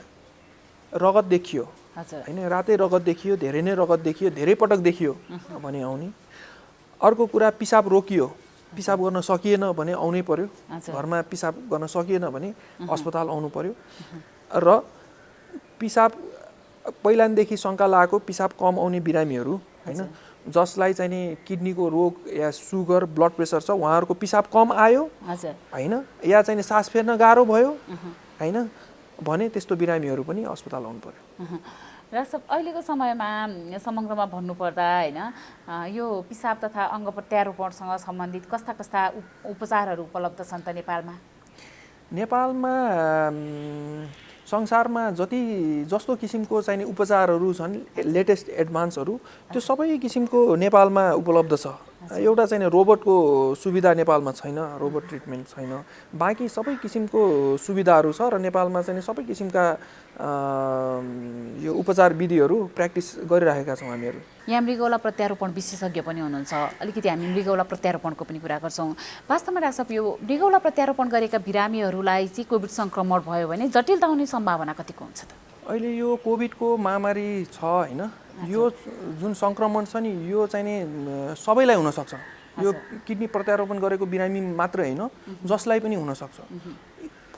रगत देखियो होइन, रातै रगत देखियो, धेरै नै रगत देखियो, धेरै पटक देखियो भने आउने। अर्को कुरा पिसाब रोकियो, पिसाब गर्न सकिएन भने आउनै पर्यो। घरमा पिसाब गर्न सकिएन भने अस्पताल आउनु पर्यो। र पिसाब पहिलादेखि शङ्का लागेको पिसाब कम आउने बिरामीहरू होइन, जसलाई चाहिँ नि किडनीको रोग या सुगर, ब्लड प्रेसर छ, उहाँहरूको पिसाब कम आयो होइन, या चाहिँ सास फेर्न गाह्रो भयो होइन भने त्यस्तो बिरामीहरू पनि अस्पताल आउनु पर्यो। डाक्टर साहब अहिलेको समयमा समग्रमा भन्नुपर्दा होइन यो पिसाब तथा अङ्ग प्रत्यारोपणसँग सम्बन्धित कस्ता उपचारहरू उपलब्ध छन् त नेपालमा? नेपालमा संसारमा जस्तो किसिमको चाहिँ उपचारहरू छन्, लेटेस्ट एडभान्सहरू, त्यो सबै किसिमको नेपालमा उपलब्ध छ। एउटा चाहिँ रोबोटको सुविधा नेपालमा छैन, रोबोट ट्रिटमेन्ट छैन। बाँकी सबै किसिमको सुविधाहरू छ र नेपालमा चाहिँ सबै किसिमका यो उपचार विधिहरू प्र्याक्टिस गरिरहेका छौँ हामीहरू। यहाँ मृगौला प्रत्यारोपण विशेषज्ञ पनि हुनुहुन्छ, अलिकति हामी मृगौला प्रत्यारोपणको पनि कुरा गर्छौँ। वास्तवमा डाक्टर साहब यो मृगौला प्रत्यारोपण गरेका बिरामीहरूलाई चाहिँ कोभिड सङ्क्रमण भयो भने जटिलता हुने सम्भावना कतिको हुन्छ त? अहिले यो कोभिडको महामारी छ होइन, यो जुन सङ्क्रमण छ नि यो चाहिँ नि सबैलाई हुनसक्छ। यो किडनी प्रत्यारोपण गरेको बिरामी मात्रै होइन, जसलाई पनि हुनसक्छ।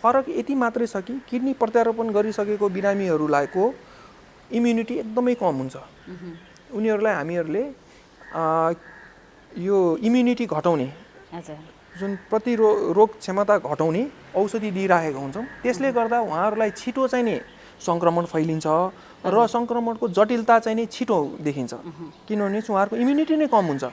फरक यति मात्रै छ कि किडनी प्रत्यारोपण गरिसकेको बिरामीहरूको इम्युनिटी एकदमै कम हुन्छ। उनीहरूलाई हामीहरूले यो इम्युनिटी घटाउने जुन प्रतिरोग क्षमता घटाउने औषधि दिइराखेका हुन्छौँ, त्यसले गर्दा उहाँहरूलाई छिटो चाहिँ नि सङ्क्रमण फैलिन्छ र सङ्क्रमणको जटिलता चाहिँ नि छिटो देखिन्छ, किनभने उहाँहरूको इम्युनिटी नै कम हुन्छ,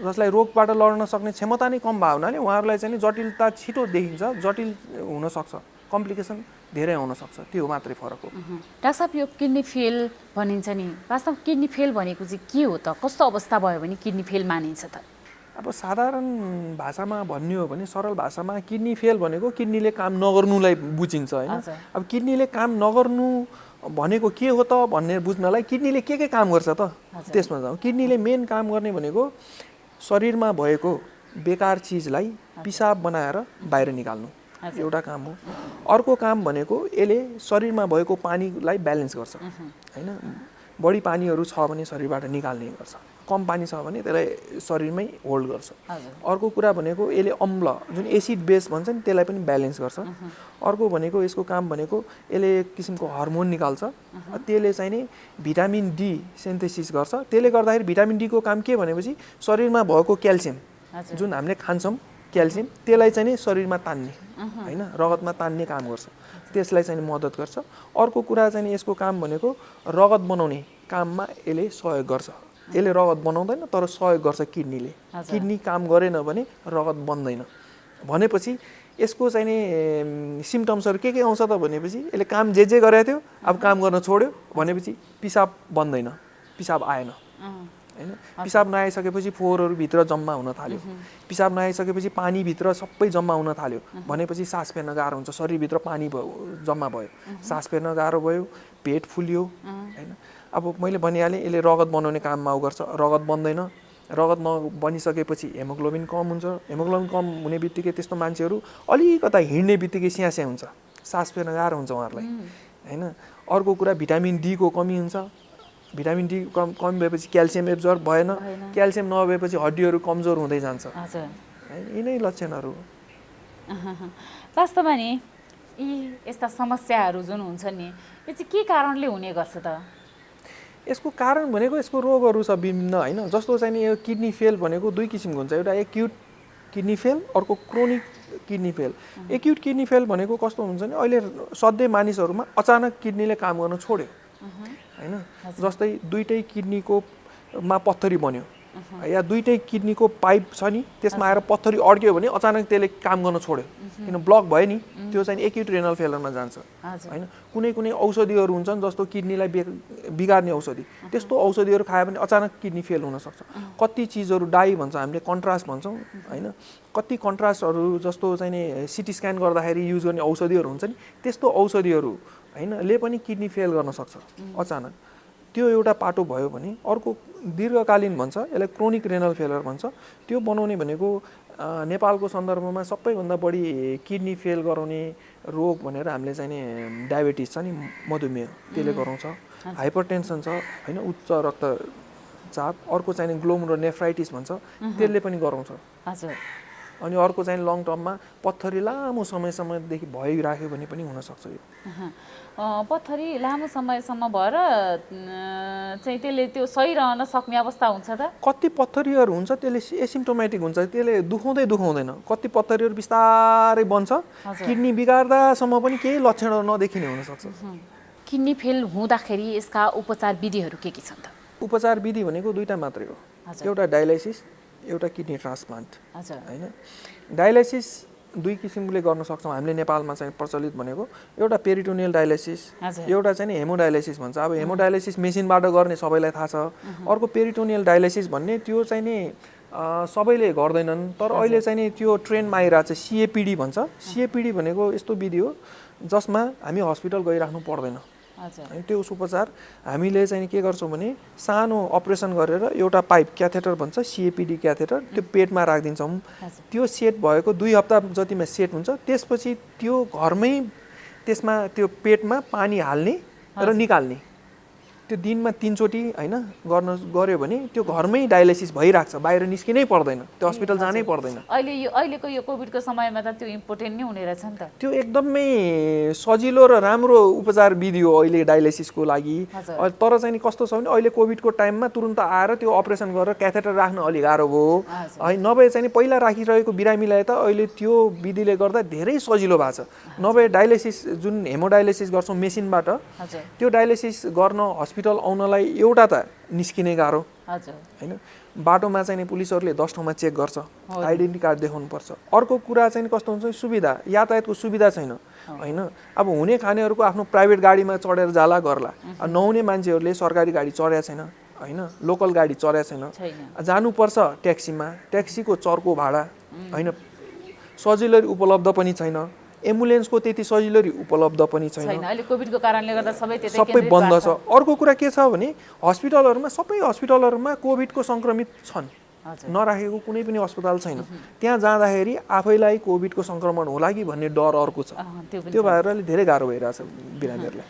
जसलाई रोगबाट लड्न सक्ने क्षमता नै कम भयो हुनाले उहाँहरूलाई चाहिँ नि जटिलता छिटो देखिन्छ, जटिल हुनसक्छ कम्प्लिकेसन धेरै आउन सक्छ, त्यो मात्रै फरक हो। डाक्टर साहब, यो किडनी फेल भनिन्छ नि, वास्तवमा किडनी फेल भनेको चाहिँ के हो त? कस्तो अवस्था भयो भने किडनी फेल मानिन्छ त? अब साधारण भाषामा भन्ने हो भने, सरल भाषामा किडनी फेल भनेको किडनीले काम नगर्नुलाई बुझिन्छ होइन। अब किडनीले काम नगर्नु भनेको के हो त भन्ने बुझ्नलाई किडनीले के काम गर्छ त त्यसमा जाउँ। किडनीले मेन काम गर्ने भनेको शरीरमा भएको बेकार चिजलाई पिसाब बनाएर बाहिर निकाल्नु एउटा काम हो। अर्को काम भनेको यसले शरीरमा भएको पानीलाई ब्यालेन्स गर्छ होइन। बढी पानीहरू छ भने शरीरबाट निकाल्ने गर्छ, कम पानी छ भने त्यसलाई शरीरमै होल्ड गर्छ। अर्को कुरा भनेको यसले अम्ल जुन एसिड बेस भन्छ नि त्यसलाई पनि ब्यालेन्स गर्छ। अर्को भनेको यसको काम भनेको यसले एक किसिमको हर्मोन निकाल्छ, त्यसले चाहिँ नि भिटामिन डी सिन्थेसिस गर्छ। त्यसले गर्दाखेरि भिटामिन डी को काम के भनेपछि शरीरमा भएको क्याल्सियम जुन हामीले खान्छौँ क्याल्सियम त्यसलाई चाहिँ नि शरीरमा तान्ने होइन, रगतमा तान्ने काम गर्छ, त्यसलाई चाहिँ मद्दत गर्छ। अर्को कुरा चाहिँ नि यसको काम भनेको रगत बनाउने काममा यसले सहयोग गर्छ। यसले रगत बनाउँदैन तर सहयोग गर्छ किडनीले। किडनी काम गरेन भने रगत बन्दैन। भनेपछि यसको चाहिँ नि सिम्टम्सहरू के आउँछ त भनेपछि यसले काम जे गरेको थियो अब काम गर्न छोड्यो भनेपछि पिसाब बन्दैन, पिसाब आएन होइन। पिसाब नआइसकेपछि फोहोरहरू भित्र जम्मा हुन थाल्यो, पिसाब नआइसकेपछि पानीभित्र सबै जम्मा हुन थाल्यो भनेपछि सास फेर्न गाह्रो हुन्छ। शरीरभित्र पानी जम्मा भयो, सास फेर्न गाह्रो भयो, पेट फुल्यो होइन। अब मैले भनिहालेँ यसले रगत बनाउने काममा गर्छ, रगत बन्दैन। रगत नबनिसकेपछि हेमोग्लोबिन कम हुन्छ। हेमोग्लोबिन कम हुने बित्तिकै त्यस्तो मान्छेहरू अलिकता हिँड्ने बित्तिकै स्यास्या हुन्छ, सास फेर्न गाह्रो हुन्छ उहाँहरूलाई होइन। अर्को कुरा भिटामिन डी को कमी हुन्छ। भिटामिन डी कम भएपछि क्याल्सियम एब्जर्ब भएन, क्याल्सियम नभएपछि हड्डीहरू कमजोर हुँदै जान्छ। यिनै लक्षणहरू हो। वास्तवमा नि यी यस्ता समस्याहरू जुन हुन्छ नि यो चाहिँ के कारणले हुने गर्छ त? यसको कारण भनेको यसको रोगहरू छ विभिन्न होइन। जस्तो चाहिँ नि यो किडनी फेल भनेको दुई किसिमको हुन्छ, एउटा एक्युट किडनी फेल, अर्को chronic kidney fail. Acute kidney fail भनेको कस्तो हुन्छ नि अहिले सधैँ मानिसहरूमा अचानक किडनीले काम गर्न छोड्यो होइन। जस्तै दुईटै किडनीको मा पत्थरी बन्यो या दुईटै किडनीको पाइप छ नि त्यसमा आएर पत्थरी अड्क्यो भने अचानक त्यसले काम गर्न छोड्यो, किन ब्लक भयो नि, त्यो चाहिँ एक्युट रेनल फेलरमा जान्छ होइन। कुनै कुनै औषधिहरू हुन्छन् जस्तो किडनीलाई बिगार्ने औषधि, त्यस्तो औषधिहरू खायो भने अचानक किडनी फेल हुनसक्छ। कति चिजहरू डाई भन्छ हामीले, कन्ट्रास्ट भन्छौँ होइन। कति कन्ट्रास्टहरू जस्तो चाहिँ नि सिटी स्क्यान गर्दाखेरि युज गर्ने औषधिहरू हुन्छ नि त्यस्तो औषधिहरू होइन ले पनि किडनी फेल गर्न सक्छ अचानक। त्यो एउटा पाटो भयो भने अर्को दीर्घकालीन भन्छ, यसलाई क्रोनिक रेनल फेलर भन्छ। त्यो बनाउने भनेको नेपालको सन्दर्भमा सबैभन्दा बढी किडनी फेल गराउने रोग भनेर हामीले चाहिँ नि डायबिटिज छ नि, मधुमेह, त्यसले गराउँछ। हाइपरटेन्सन छ होइन, उच्च रक्तचाप। अर्को चाहिँ ग्लोमेरुलोनेफ्राइटिस भन्छ, त्यसले पनि गराउँछ। अनि अर्को चाहिँ लङ टर्ममा पत्थरी लामो समयसम्मदेखि भइराख्यो भने पनि हुनसक्छ। यो पत्थरी लामो समयसम्म भएर चाहिँ त्यसले त्यो सही रहन सक्ने अवस्था हुन्छ त? कति पत्थरीहरू हुन्छ त्यसले एसिम्टोमेटिक हुन्छ, त्यसले दुखाउँदैन। कति पत्थरीहरू बिस्तारै बन्छ, किडनी बिगार्दासम्म पनि केही लक्षणहरू नदेखिने हुनसक्छ। किडनी फेल हुँदाखेरि यसका उपचार विधिहरू के छन् त? उपचार विधि भनेको दुईटा मात्रै हो, एउटा डायलाइसिस, एउटा किडनी ट्रान्सप्लान्ट होइन। डायलाइसिस दुई किसिमले गर्न सक्छौँ हामीले नेपालमा चाहिँ प्रचलित भनेको, एउटा पेरिटोनियल डायलाइसिस, एउटा चाहिँ हेमोडायलाइसिस भन्छ। अब हेमोडायलाइसिस मेसिनबाट गर्ने सबैलाई थाहा छ। अर्को पेरिटोनियल डायलाइसिस भन्ने त्यो चाहिँ नि सबैले गर्दैनन्, तर अहिले चाहिँ नि त्यो ट्रेन्डमा आइरहेको छ, सिएपिडी भन्छ। सिएपिडी भनेको यस्तो विधि हो जसमा हामी हस्पिटल गइराख्नु पर्दैन। त्यो उपचार हामीले चाहिँ के गर्छौँ भने सानो अपरेसन गरेर एउटा पाइप, क्याथेटर भन्छ, सिएपिडी क्याथेटर, त्यो पेटमा राखिदिन्छौँ। त्यो सेट भएको 2 हप्ता जतिमा सेट हुन्छ, त्यसपछि त्यो घरमै त्यसमा त्यो पेटमा पानी हाल्ने र निकाल्ने, त्यो दिनमा 3 चोटि होइन गर्यो भने त्यो घरमै डायलाइसिस भइराख्छ, बाहिर निस्किनै पर्दैन, त्यो हस्पिटल जानै पर्दैन। अहिलेको यो कोभिडको समयमा त त्यो इम्पोर्टेन्ट नै हुने रहेछ नि त। त्यो एकदमै सजिलो र राम्रो उपचार विधि हो अहिले डायलाइसिसको लागि। तर चाहिँ कस्तो छ भने अहिले कोभिडको टाइममा तुरुन्त आएर त्यो अपरेसन गरेर क्याथेटर राख्न अलि गाह्रो भयो है। नभए चाहिँ पहिला राखिरहेको बिरामीलाई त अहिले त्यो विधिले गर्दा धेरै सजिलो भएको छ। नभए डायलाइसिस जुन हेमोडायलाइसिस गर्छौँ मेसिनबाट, त्यो डायलाइसिस गर्न हस्पिटल आउनलाई एउटा त निस्किने गाह्रो हजुर होइन, बाटोमा चाहिँ पुलिसहरूले 10 ठाउँमा चेक गर्छ, आइडेन्टिटी कार्ड देखाउनुपर्छ। अर्को कुरा चाहिँ कस्तो हुन्छ, सुविधा, यातायातको सुविधा छैन होइन। अब हुने खानेहरूको आफ्नो प्राइभेट गाडीमा चढेर जाला गर्ला, नहुने मान्छेहरूले सरकारी गाडी चढेको छैन होइन, लोकल गाडी चढेको छैन, जानुपर्छ ट्याक्सीमा, ट्याक्सीको चर्को भाडा होइन, सजिलै उपलब्ध पनि छैन, एम्बुलेन्सको त्यति सजिलै उपलब्ध पनि छैन, अहिले कोभिडको कारणले गर्दा सबै बन्द छ। अर्को कुरा के छ भने हस्पिटलहरूमा, सबै हस्पिटलहरूमा कोभिडको सङ्क्रमित छन्, नराखेको कुनै पनि अस्पताल छैन। त्यहाँ जाँदाखेरि आफैलाई कोभिडको सङ्क्रमण होला कि भन्ने डर अर्को छ, त्यो भएर धेरै गाह्रो भइरहेछ बिरामीहरूलाई।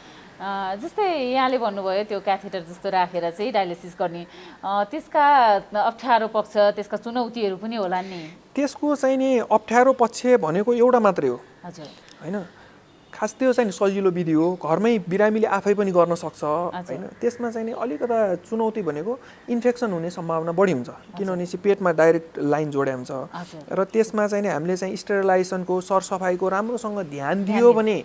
जस्तै यहाँले भन्नुभयो त्यो क्याथेटर जस्तो राखेर चाहिँ डायलिसिस गर्ने, त्यसका अप्ठ्यारो पक्ष, त्यसका चुनौतीहरू पनि होला नि? त्यसको चाहिँ नि अप्ठ्यारो पक्ष भनेको एउटा मात्रै हो हजुर होइन, खास त्यो चाहिँ सजिलो विधि हो, घरमै बिरामीले आफै पनि गर्न सक्छ होइन। त्यसमा चाहिँ नि अलिकता चुनौती भनेको इन्फेक्सन हुने सम्भावना बढी हुन्छ, किनभने पेटमा डाइरेक्ट लाइन जोड्या हुन्छ र त्यसमा चाहिँ नि हामीले चाहिँ स्टेरिलाइजेसनको सरसफाइको राम्रोसँग ध्यान दियो भने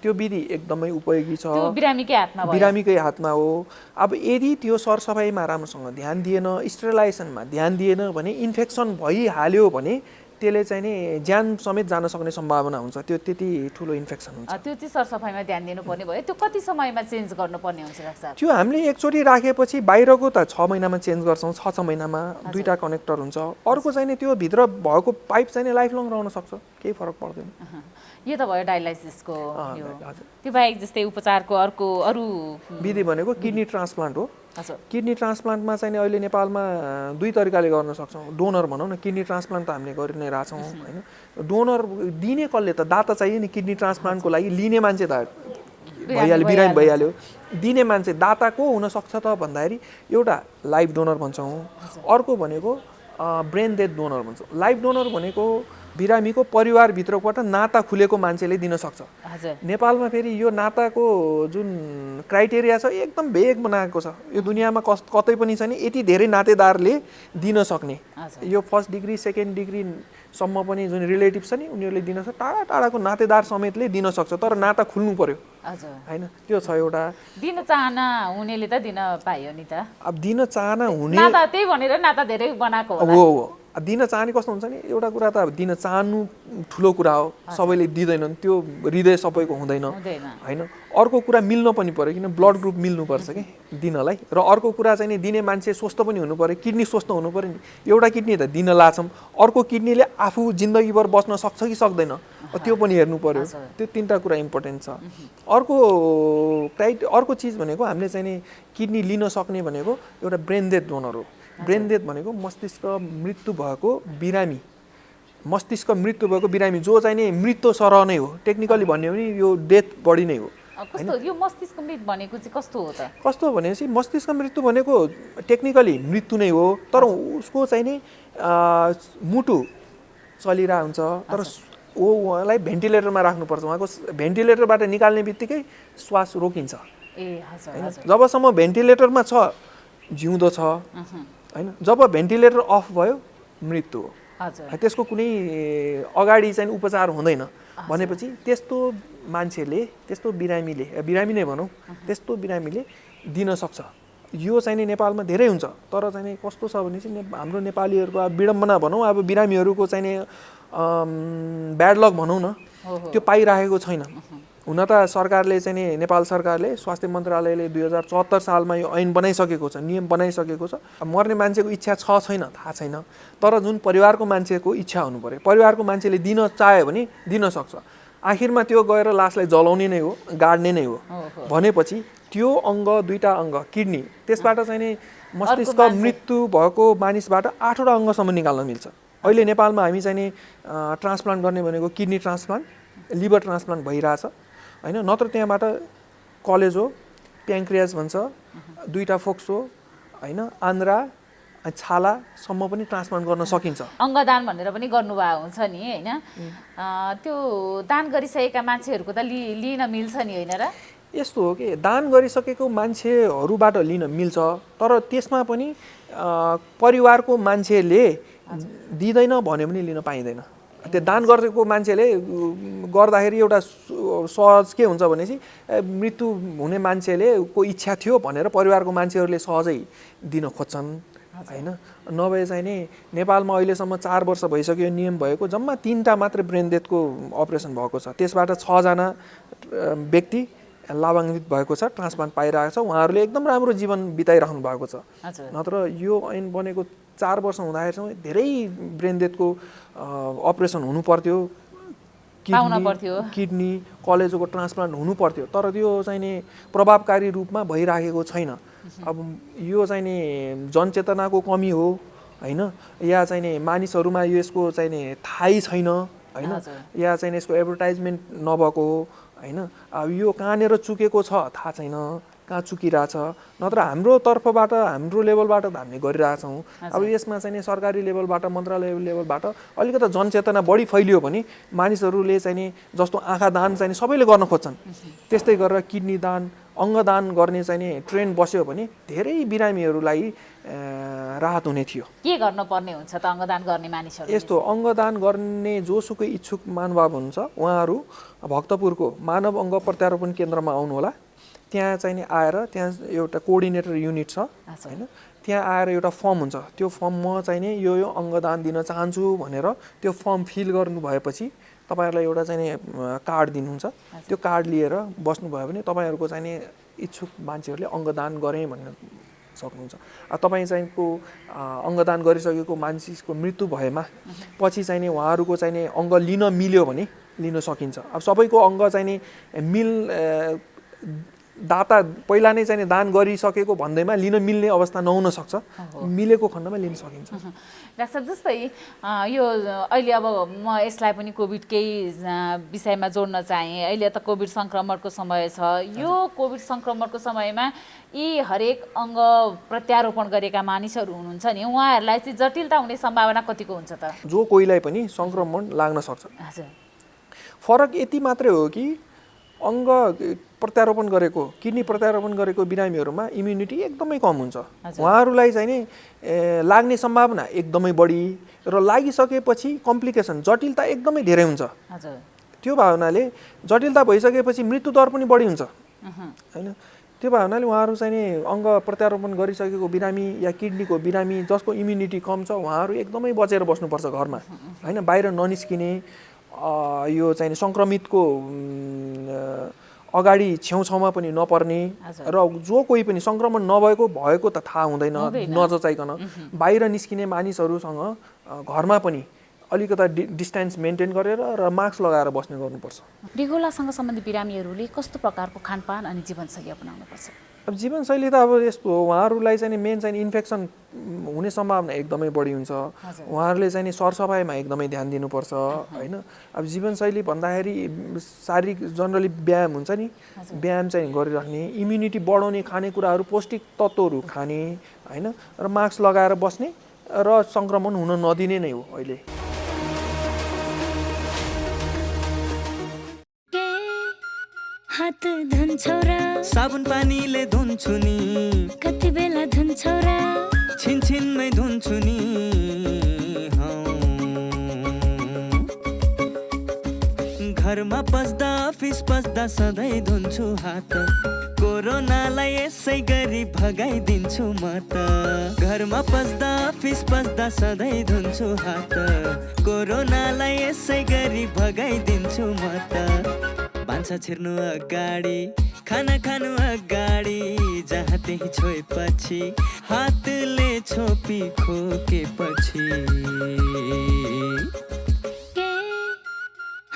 त्यो विधि एकदमै उपयोगी छ, बिरामीकै हातमा हो। अब यदि त्यो सरसफाइमा राम्रोसँग ध्यान दिएन, स्टेरिलाइजेसनमा ध्यान दिएन भने इन्फेक्सन भइहाल्यो भने त्यसले चाहिँ नि ज्यान समेत जान सक्ने सम्भावना हुन्छ, त्यो त्यति ठुलो इन्फेक्सन हुन्छ। त्यो चाहिँ सरसफाइमा ध्यान दिनुपर्ने भयो। त्यो कति समयमा चेन्ज गर्नुपर्ने हुन्छ डाक्टर साहब? त्यो हामीले एकचोटि राखेपछि बाहिरको त 6 महिनामा चेन्ज गर्छौँ, 6 महिनामा 2टा कनेक्टर हुन्छ। अर्को चाहिँ नि त्यो भित्र भएको पाइप चाहिँ नि लाइफ लङ रहन सक्छ, केही फरक पर्दैन। यो त भयो डायलाइसिसको। त्यो बाहेक जस्तै उपचारको अर्को अरू विधि भनेको किडनी ट्रान्सप्लान्ट हो। किडनी ट्रान्सप्लान्टमा चाहिँ अहिले नेपालमा 2 तरिकाले गर्न सक्छौँ। डोनर भनौँ न, किडनी ट्रान्सप्लान्ट त हामीले गरि नै रहेछौँ होइन। डोनर दिने कसले त, दाता चाहियो नि किडनी ट्रान्सप्लान्टको लागि, लिने मान्छे त भइहाल्यो, बिरामी भइहाल्यो। दिने मान्छे दाता को हुनसक्छ त भन्दाखेरि एउटा लाइफ डोनर भन्छौँ, अर्को भनेको ब्रेन डेथ डोनर भन्छौँ। लाइफ डोनर भनेको बिरामीको परिवारभित्रबाट नाता खुलेको मान्छेले दिन सक्छ। नेपालमा फेरि यो नाताको जुन क्राइटेरिया छ एकदम भेग बनाएको छ, यो दुनियाँमा कतै पनि छैन यति धेरै नातेदारले दिन सक्ने। यो फर्स्ट डिग्री सेकेन्ड डिग्री सम्म पनि जुन रिलेटिभ छ नि उनीहरूले दिन सक्छ, टाढा टाढाको नातेदार समेतले दिन सक्छ, तर नाता खुल्नु पर्यो होइन। त्यो छ एउटा। दिन चाहना हुनेले त दिन पायो नि त। अब दिन चाहना हुने नाता त्यही भनेर नाता धेरै बनाएको होला। हो, दिन चाहने कस्तो हुन्छ नि, एउटा कुरा त अब दिन चाहनु ठुलो कुरा हो, सबैले दिँदैनन्, त्यो हृदय सबैको हुँदैन होइन। अर्को कुरा मिल्न पनि पर्यो, किन ब्लड ग्रुप मिल्नुपर्छ कि दिनलाई। र अर्को कुरा चाहिँ नि दिने मान्छे स्वस्थ पनि हुनु पर्यो, किडनी स्वस्थ हुनु पर्यो नि। एउटा किडनी त दिन लाछौँ, अर्को किडनीले आफू जिन्दगीभर बस्न सक्छ कि सक्दैन त्यो पनि हेर्नु पर्यो। त्यो 3टा कुरा इम्पोर्टेन्ट छ। अर्को चिज भनेको हामीले चाहिँ नि किडनी लिन सक्ने भनेको एउटा ब्रेन डेथ डोनर हो। ब्रेन डेथ भनेको मस्तिष्क मृत्यु भएको बिरामी, मस्तिष्क मृत्यु भएको बिरामी जो चाहिँ नि मृत्यु सरह नै हो। टेक्निकली भन्यो भने यो डेथ बडी नै हो। कस्तो यो मस्तिष्क मृत्यु भनेको चाहिँ कस्तो हो त? कस्तो भनेपछि मस्तिष्क मृत्यु भनेको टेक्निकली मृत्यु नै हो, तर उसको चाहिँ नि मुटु चलिरहेको हुन्छ, तर उहाँलाई भेन्टिलेटरमा राख्नुपर्छ। उहाँको भेन्टिलेटरबाट निकाल्ने बित्तिकै श्वास रोकिन्छ होइन। जबसम्म भेन्टिलेटरमा छ जिउँदो छ होइन, जब भेन्टिलेटर अफ भयो मृत्यु हो। त्यसको कुनै अगाडि चाहिँ उपचार हुँदैन भनेपछि त्यस्तो मान्छेले, त्यस्तो बिरामी नै भनौँ, त्यस्तो बिरामीले दिन सक्छ। यो चाहिँ नि नेपालमा धेरै हुन्छ, तर चाहिँ नि कस्तो छ भने चाहिँ हाम्रो नेपालीहरूको अब विडम्बना भनौँ, अब बिरामीहरूको चाहिँ नि ब्याड लक भनौँ न, त्यो पाइरहेको छैन। हुन त सरकारले चाहिँ नि नेपाल सरकारले स्वास्थ्य मन्त्रालयले 2074 सालमा यो ऐन बनाइसकेको छ, नियम बनाइसकेको छ। मर्ने मान्छेको इच्छा छ छैन थाहा छैन, तर जुन परिवारको मान्छेको इच्छा हुनु पर्यो, परिवारको मान्छेले दिन चाह्यो भने दिन सक्छ। आखिरमा त्यो गएर लासलाई जलाउने नै हो, गाड्ने नै हो भनेपछि त्यो अङ्ग, 2टा अङ्ग किडनी, त्यसबाट चाहिँ नि मस्तिष्क मृत्यु भएको मानिसबाट 8वटा अङ्गसम्म निकाल्न मिल्छ। अहिले नेपालमा हामी चाहिँ नि ट्रान्सप्लान्ट गर्ने भनेको किडनी ट्रान्सप्लान्ट, लिभर ट्रान्सप्लान्ट भइरहेछ होइन। नत्र त्यहाँबाट कलेजो, प्याङ्क्रियास भन्छ, 2टा फोक्सो होइन, आन्द्रा, छालासम्म पनि ट्रान्सप्लान्ट गर्न सकिन्छ। अङ्गदान भनेर पनि गर्नुभएको हुन्छ नि होइन। त्यो दान गरिसकेका मान्छेहरूको त लिन मिल्छ नि होइन र? यस्तो हो कि दान गरिसकेको मान्छेहरूबाट लिन मिल्छ, तर त्यसमा पनि परिवारको मान्छेले दिँदैन भन्यो भने लिन पाइँदैन त्यो दान गरेको मान्छेले गर्दाखेरि एउटा सहज के हुन्छ भनेपछि मृत्यु हुने मान्छेले को इच्छा थियो भनेर परिवारको मान्छेहरूले सहजै दिन खोज्छन् हैन। नभए चाहिँ नि नेपालमा अहिलेसम्म 4 वर्ष भइसक्यो नियम भएको, जम्मा 3टा मात्रै ब्रेन डेथको अपरेसन भएको छ। त्यसबाट 6 जना व्यक्ति लाभान्वित भएको छ, ट्रान्सप्लान्ट पाइरहेको छ। उहाँहरूले एकदम राम्रो जीवन बिताइराख्नु भएको छ। नत्र यो ऐन बनेको 4 वर्ष हुँदाखेरि धेरै ब्रेन डेथको अपरेसन हुनु पर्थ्यो, किडनी कलेजोको ट्रान्सप्लान्ट हुनु पर्थ्यो, तर त्यो चाहिँ नि प्रभावकारी रूपमा भइराखेको छैन। अब यो चाहिँ नि जनचेतनाको कमी हो हैन, या चाहिँ नि मानिसहरूमा यसको चाहिँ नि थाहै छैन हैन, या चाहिँ यसको एडभर्टाइजमेन्ट नभएको हो हैन। अब यो कहाँनिर चुकेको छ थाहा छैन, कहाँ चुकिरहेछ। नत्र हाम्रो तर्फबाट हाम्रो लेभलबाट त हामीले गरिरहेछौँ। अब यसमा चाहिँ सरकारी लेभलबाट मन्त्रालय लेभलबाट अलिकति जनचेतना बढी फैलियो भने मानिसहरूले चाहिँ नि जस्तो आँखा दान चाहिँ सबैले गर्न खोज्छन्, त्यस्तै गरेर किडनी दान अङ्गदान गर्ने चाहिँ नि ट्रेन्ड बस्यो भने धेरै बिरामीहरूलाई राहत हुने थियो। के गर्नुपर्ने हुन्छ त अङ्गदान गर्ने मानिसहरू? यस्तो अङ्गदान गर्ने जोसुकै इच्छुक महानुभाव हुनुहुन्छ उहाँहरू भक्तपुरको मानव अङ्ग प्रत्यारोपण केन्द्रमा आउनुहोला। त्यहाँ चाहिँ नि आएर त्यहाँ एउटा कोअर्डिनेटर युनिट छ हैन, त्यहाँ आएर एउटा फर्म हुन्छ, त्यो फर्ममा चाहिँ नि यो अङ्गदान दिन चाहन्छु भनेर त्यो फर्म फिल गर्नु भएपछि तपाईहरुलाई एउटा चाहिँ नि कार्ड दिनुहुन्छ। त्यो कार्ड लिएर बस्नुभयो भने तपाईहरुको चाहिँ नि इच्छुक मान्छेहरूले अङ्गदान गरेँ भन्न सक्नुहुन्छ। तपाईँ चाहिँ को अङ्गदान गरिसकेको मान्छेको मृत्यु भएमा पछि चाहिँ नि उहाँहरूको चाहिँ नि अङ्ग लिन मिल्यो भने लिन सकिन्छ। अब सबैको अङ्ग चाहिँ नि दाता पहिला नै चाहिँ दान गरिसकेको भन्दैमा लिन मिल्ने अवस्था नहुन सक्छ, मिलेको खण्डमा लिन सकिन्छ। डाक्टर साहब जस्तै यो अहिले अब म यसलाई पनि कोभिडकै विषयमा जोड्न चाहेँ। अहिले त कोभिड सङ्क्रमणको समय छ, यो कोभिड सङ्क्रमणको समयमा यी हरेक अङ्ग प्रत्यारोपण गरेका मानिसहरू हुनुहुन्छ नि, उहाँहरूलाई चाहिँ जटिलता हुने सम्भावना कतिको हुन्छ त? जो कोहीलाई पनि सङ्क्रमण लाग्न सक्छ। हजुर, फरक यति मात्रै हो कि अङ्ग प्रत्यारोपण गरेको किडनी प्रत्यारोपण गरेको बिरामीहरूमा इम्युनिटी एकदमै कम हुन्छ। उहाँहरूलाई चाहिँ नि लाग्ने सम्भावना एकदमै बढी र लागिसकेपछि कम्प्लिकेसन जटिलता एकदमै धेरै हुन्छ। त्यो भावनाले जटिलता भइसकेपछि मृत्युदर पनि बढी हुन्छ हैन। त्यो भावनाले उहाँहरू चाहिँ नि अङ्ग प्रत्यारोपण गरिसकेको बिरामी या किडनीको बिरामी जसको इम्युनिटी कम छ उहाँहरू एकदमै बचेर बस्नुपर्छ घरमा हैन, बाहिर ननिस्किने। यो चाहिँ सङ्क्रमितको अगाडि छेउछाउमा पनि नपर्ने र जो कोही पनि सङ्क्रमण नभएको भएको त थाहा हुँदैन नजचाइकन बाहिर निस्किने मानिसहरूसँग घरमा पनि अलिकता डिस्टेन्स मेन्टेन गरेर र मास्क लगाएर बस्ने गर्नुपर्छ। डिगोलासँग सम्बन्धित बिरामीहरूले कस्तो प्रकारको खानपान अनि जीवनशैली अपनाउनुपर्छ? अब जीवनशैली त अब यस्तो हो, उहाँहरूलाई चाहिँ मेन चाहिँ इन्फेक्सन हुने सम्भावना एकदमै बढी हुन्छ। उहाँहरूले चाहिँ सरसफाइमा एकदमै ध्यान दिनुपर्छ हैन। अब जीवनशैली भन्दाखेरि शारीरिक जनरली व्यायाम हुन्छ नि, व्यायाम चाहिँ गरिराख्ने, इम्युनिटी बढाउने खानेकुराहरू पौष्टिक तत्त्वहरू खाने हैन, र मास्क लगाएर बस्ने र सङ्क्रमण हुन नदिने नै हो। अहिले हात धुन्छौ र साबुन पानीले धुन्छु नि, कति बेला धुन्छौ र छिनछिनमै धुन्छु नि। घरमा पस्दा अफिस पस्दा सधैँ धुन्छु हात, कोरोनालाई यसै गरी भगाइदिन्छु म त। घरमा पस्दा अफिस पस्दा सधैँ धुन्छु हात, कोरोनालाई यसै गरी भगाइदिन्छु म त। भान्सा छिर्नु अगाडि खाना खानु अगाडि जहाँ त्यही छोएपछि हातले छोपी खोकेपछि।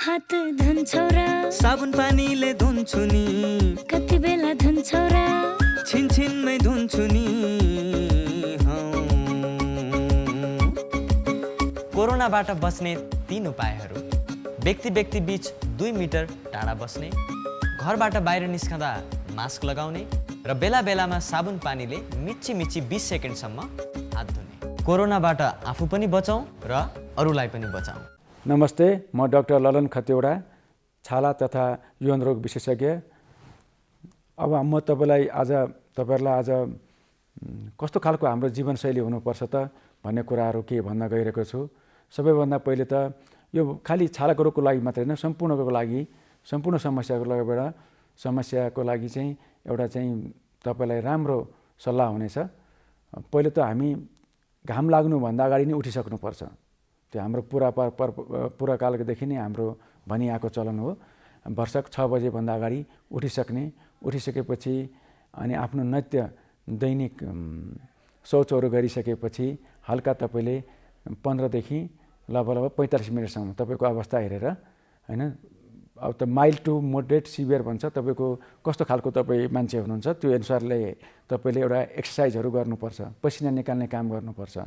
हात धुन्छौ र साबुन पानीले धुन्छु नि, कति बेला धुन्छौ र छिनछिनमै धुन्छु नि। कोरोनाबाट बस्ने 3 उपायहरू: व्यक्ति व्यक्ति बीच 2 मिटर टाढा बस्ने, घरबाट बाहिर निस्कँदा मास्क लगाउने र बेला बेलामा साबुन पानीले मिची 20 सेकेन्डसम्म हात धुने। कोरोनाबाट आफू पनि बचाउँ र अरूलाई पनि बचाउँ। नमस्ते, म डाक्टर ललन खतिवडा, छाला तथा यौन रोग विशेषज्ञ। अब म तपाईँहरूलाई आज कस्तो खालको हाम्रो जीवनशैली हुनुपर्छ त भन्ने कुराहरू के भन्न गइरहेको छु। सबैभन्दा पहिले त यो खालि छालाको रोगको लागि मात्रै होइन, सम्पूर्ण समस्याको लागि चाहिँ एउटा चाहिँ तपाईँलाई राम्रो सल्लाह हुनेछ। पहिले त हामी घाम लाग्नुभन्दा अगाडि नै उठिसक्नुपर्छ। त्यो हाम्रो पुराकालदेखि नै हाम्रो भनिआएको चलन हो। वर्षक 6 बजेभन्दा अगाडि उठिसकेपछि अनि आफ्नो नित्य दैनिक शौचहरू गरिसकेपछि हल्का तपाईँले 15 देखि लगभग 45 मिनटसम्म तपाईँको अवस्था हेरेर होइन, अब त माइल्ड टु मोडरेट सिभियर भन्छ, तपाईँको कस्तो खालको तपाईँ मान्छे हुनुहुन्छ त्यो अनुसारले तपाईँले एउटा एक्सर्साइजहरू गर्नुपर्छ, पसिना निकाल्ने काम गर्नुपर्छ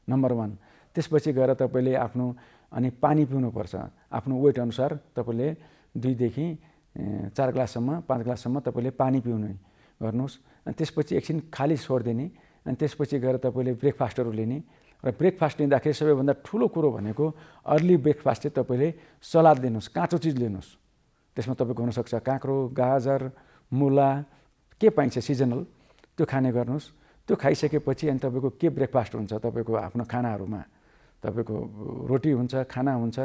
नम्बर 1। त्यसपछि गएर तपाईँले आफ्नो अनि पानी पिउनुपर्छ आफ्नो वेट अनुसार। तपाईँले 2 देखि 4 ग्लाससम्म 5 ग्लाससम्म तपाईँले पानी पिउने गर्नुहोस्। अनि त्यसपछि एकछिन खाली छोडिदिने, अनि त्यसपछि गएर तपाईँले ब्रेकफास्टहरू लिने। र ब्रेकफास्ट लिँदाखेरि सबैभन्दा ठुलो कुरो भनेको अर्ली ब्रेकफास्ट चाहिँ तपाईँले सलाद लिनुहोस्, काँचो चिज लिनुहोस्। त्यसमा तपाईँको हुनसक्छ काँक्रो, गाजर, मुला, के पाइन्छ सिजनल त्यो खाने गर्नुहोस्। त्यो खाइसकेपछि अनि तपाईँको के ब्रेकफास्ट हुन्छ तपाईँको आफ्नो खानाहरूमा, तपाईँको रोटी हुन्छ, खाना हुन्छ।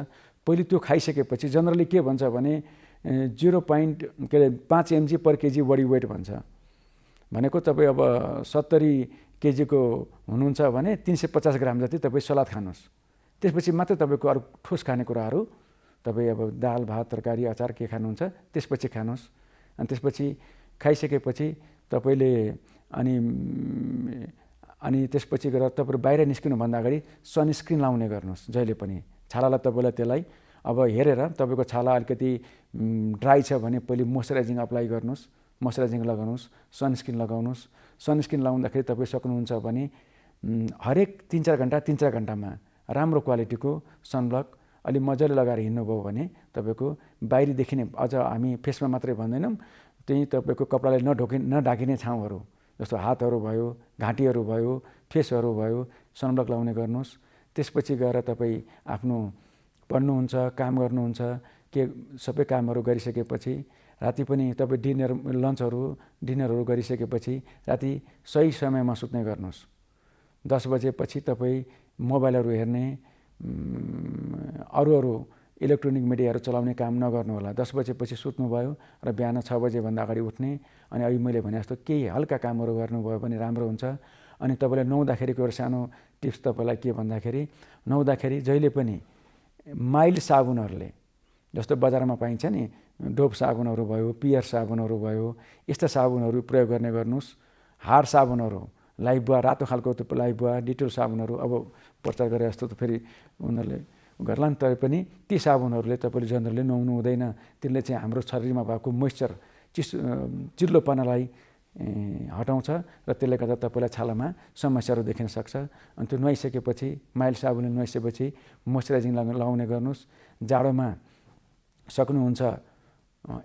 पहिले त्यो खाइसकेपछि जनरली के भन्छ भने 5 mg पर केजी बडी वेट भन्छ। भनेको तपाईँ अब 70 केजीको हुनुहुन्छ भने 350 ग्राम जति तपाईँ सलाद खानुहोस्। त्यसपछि मात्रै तपाईँको अरू ठोस खानेकुराहरू तपाईँ अब दाल भात तरकारी अचार के खानुहुन्छ त्यसपछि खानुहोस्। अनि त्यसपछि खाइसकेपछि तपाईँले अनि त्यसपछि गएर तपाईँ बाहिर निस्किनुभन्दा अगाडि सनस्क्रिन लाउने गर्नुहोस् जहिले पनि। छालालाई तपाईँलाई त्यसलाई अब हेरेर तपाईँको छाला अलिकति ड्राई छ भने पहिले मोइस्चराइजिङ अप्लाई गर्नुहोस्, मोइस्चराइजिङ लगाउनुहोस्, सनस्क्रिन लगाउनुहोस्। सनस्क्रिन लगाउँदाखेरि तपाईँ सक्नुहुन्छ भने हरेक 3-4 घन्टामा राम्रो क्वालिटीको सनब्लक अलि मजाले लगाएर हिँड्नुभयो भने तपाईँको बाहिरी देखिने, अझ हामी फेसमा मात्रै भन्दैनौँ, त्यही तपाईँको कपडाले नढाकिने ठाउँहरू जस्तो हातहरू भयो, घाँटीहरू भयो, फेसहरू भयो, सनब्लक लगाउने गर्नुहोस्। त्यसपछि गएर तपाईँ आफ्नो पढ्नुहुन्छ, काम गर्नुहुन्छ, के सबै कामहरू गरिसकेपछि राति पनि तपाईँ डिनरहरू गरिसकेपछि राति सही समयमा सुत्ने गर्नुहोस्। 10 बजेपछि तपाईँ मोबाइलहरू हेर्ने, अरू इलेक्ट्रोनिक मिडियाहरू चलाउने काम नगर्नु होला। 10 बजेपछि सुत्नुभयो र बिहान 6 बजेभन्दा अगाडि उठ्ने। अनि अहिले मैले भने जस्तो केही हल्का कामहरू गर्नुभयो भने राम्रो हुन्छ। अनि तपाईँले नुहाउँदाखेरिको एउटा सानो टिप्स तपाईँलाई के भन्दाखेरि, नुहाउँदाखेरि जहिले पनि माइल्ड साबुनहरूले, जस्तो बजारमा पाइन्छ नि डोभ साबुनहरू भयो, पियर साबुनहरू भयो, यस्ता साबुनहरू प्रयोग गर्ने गर्नुहोस्। हार्ड साबुनहरू लाइफबुआ, रातो खालको त्यो लाइफबुआ, डिटोल साबुनहरू अब प्रचार गरे जस्तो त फेरि उनीहरूले गर्ला नि, तर पनि ती साबुनहरूले तपाईँले जनरली नुहाउनु हुँदैन। त्यसले चाहिँ हाम्रो शरीरमा भएको मोइस्चर चिल्लोपनालाई हटाउँछ र त्यसले गर्दा तपाईँलाई छालामा समस्याहरू देखिन सक्छ। अनि त्यो नुहाइसकेपछि माइल्ड साबुनले नुहाइसकेपछि मोइस्चराइजिङ लगाउने गर्नुहोस्। जाडोमा सक्नुहुन्छ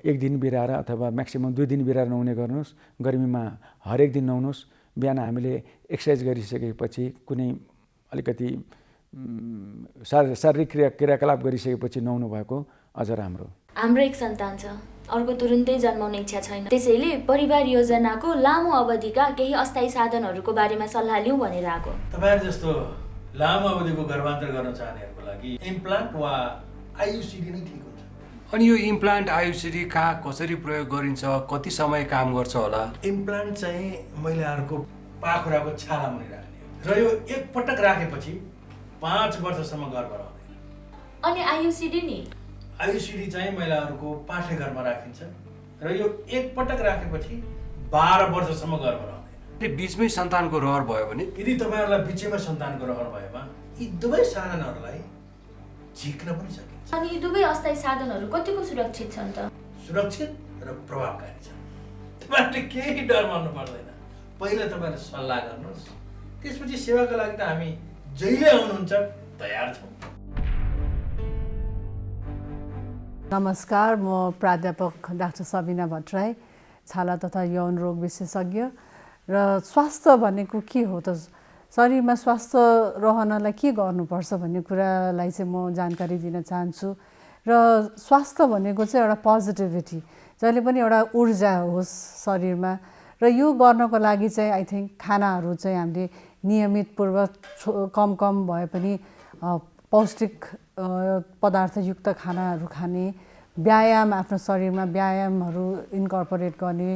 1 दिन बिराएर अथवा म्याक्सिमम् 2 दिन बिराएर नुहाउने गर्नुहोस्। गर्मीमा हरेक दिन नुहाउनुहोस्। बिहान हामीले एक्सर्साइज गरिसकेपछि कुनै अलिकति शारीरिक क्रियाकलाप गरिसकेपछि नुहाउनु भएको अझ राम्रो। हाम्रो एक सन्तान छ, अर्को तुरुन्तै जन्माउने इच्छा छैन। त्यसैले परिवार योजनाको लामो अवधिका केही अस्थायी साधनहरूको बारेमा सल्लाह लिउँ भनेर आएको। तपाईहरु जस्तो लामो अवधिको गर्भान्तर गर्न चाहनेहरूको लागि इम्प्लान्ट वा आयुसिडी नै ठिक हुन्छ। अनि यो इम्प्लान्ट आयुसिडी कहाँ कसरी प्रयोग गरिन्छ, कति समय काम गर्छ होला? इम्प्लान्ट चाहिँ महिलाहरूको पाखुराको छाला मुनि राख्ने र यो एक पटक राखेपछि 5 वर्षसम्म गर्भ रहँदैन। अनि आयुसिडी नि? आयुसिडी चाहिँ महिलाहरूको पाठेघरमा राखिन्छ र यो एक पटक राखेपछि 12 वर्षसम्म गर्भ रहँदैन। बीचमै सन्तानको रहर भयो भने, यदि तपाईहरुलाई बीचैमा सन्तानको रहर भएमा यी दुवै साधनहरूलाई झिक्न पनि सकिन्छ। अनि यी दुवै अस्थायी साधनहरू कतिको सुरक्षित छन् त? सुरक्षित र प्रभावकारी छन्। तपाईहरुले केही डर मान्नु पर्दैन। पहिला तपाईहरु सल्लाह गर्नुहोस्, त्यसपछि सेवाको लागि त हामी जहिले आउनुहुन्छ तयार छौँ। नमस्कार, म प्राध्यापक डाक्टर सबिना भट्टराई, छाला तथा यौन रोग विशेषज्ञ। र स्वास्थ्य भनेको के हो त, शरीरमा स्वास्थ्य रहनलाई के गर्नुपर्छ भन्ने कुरालाई चाहिँ म जानकारी दिन चाहन्छु। र स्वास्थ्य भनेको चाहिँ एउटा पोजिटिभिटी, जहिले पनि एउटा ऊर्जा होस् शरीरमा। र यो गर्नको लागि चाहिँ आई थिङ्क खानाहरू चाहिँ हामीले नियमितपूर्वक कम भए पनि पौष्टिक पदार्थयुक्त खानाहरू खाने, व्यायाम आफ्नो शरीरमा व्यायामहरू इन्कर्पोरेट गर्ने,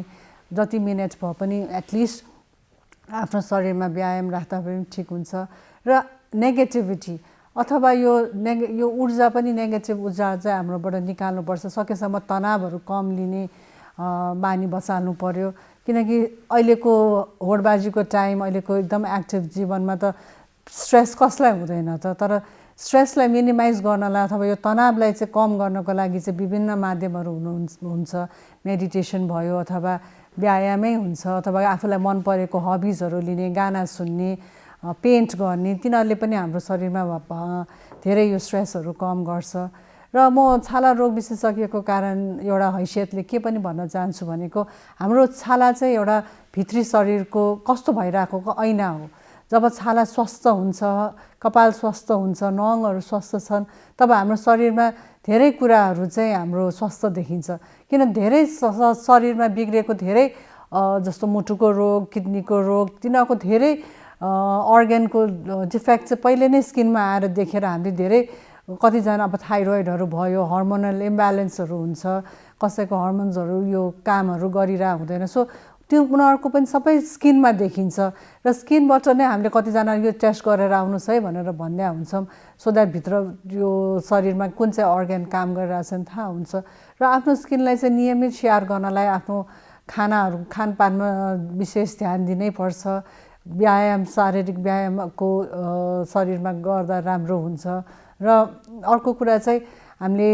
जति मिनट भए पनि एटलिस्ट आफ्नो शरीरमा व्यायाम राख्दा पनि ठिक हुन्छ। र नेगेटिभिटी अथवा यो ऊर्जा पनि नेगेटिभ ऊर्जा चाहिँ हाम्रोबाट निकाल्नुपर्छ। सकेसम्म तनावहरू कम लिने बानी बसाल्नु पर्यो, किनकि अहिलेको होडबाजीको टाइम, अहिलेको एकदम एक्टिभ जीवनमा त स्ट्रेस कसलाई हुँदैन त। तर स्ट्रेसलाई मिनिमाइज गर्नलाई अथवा यो तनावलाई चाहिँ कम गर्नको लागि चाहिँ विभिन्न माध्यमहरू हुन्छ। मेडिटेसन भयो अथवा व्यायामै हुन्छ, अथवा आफूलाई मन परेको हबिजहरू लिने, गाना सुन्ने, पेन्ट गर्ने, तिनीहरूले पनि हाम्रो शरीरमा धेरै यो स्ट्रेसहरू कम गर्छ। र म छाला रोग विशेषज्ञको कारण एउटा हैसियतले के पनि भन्न चाहन्छु भनेको, हाम्रो छाला चाहिँ एउटा भित्री शरीरको कस्तो भइरहेको ऐना हो। जब छाला स्वस्थ हुन्छ, कपाल स्वस्थ हुन्छ, नङहरू स्वस्थ छन्, तब हाम्रो शरीरमा धेरै कुराहरू चाहिँ हाम्रो स्वस्थ देखिन्छ। किन धेरै शरीरमा बिग्रेको धेरै जस्तो मुटुको रोग, किडनीको रोग, तिनीहरूको धेरै अर्ग्यानको डिफेक्ट चाहिँ पहिले नै स्किनमा आएर देखेर हामीले धेरै कतिजना अब थाइरोइडहरू भयो, हर्मोनल इम्ब्यालेन्सहरू हुन्छ, कसैको हर्मोन्सहरू यो कामहरू गरिरहेको हुँदैन। सो त्यो उनीहरूको पनि सबै स्किनमा देखिन्छ र स्किनबाट नै हामीले कतिजना यो टेस्ट गरेर आउनुहोस् है भनेर भन्ने हुन्छौँ, सो द्याट भित्र यो शरीरमा कुन चाहिँ अर्ग्यान काम गरिरहेछन् थाहा हुन्छ। र आफ्नो स्किनलाई चाहिँ नियमित स्याहार गर्नलाई आफ्नो खानपानमा विशेष ध्यान दिनै पर्छ। व्यायाम, शारीरिक व्यायामको शरीरमा गर्दा राम्रो हुन्छ। र अर्को कुरा चाहिँ हामीले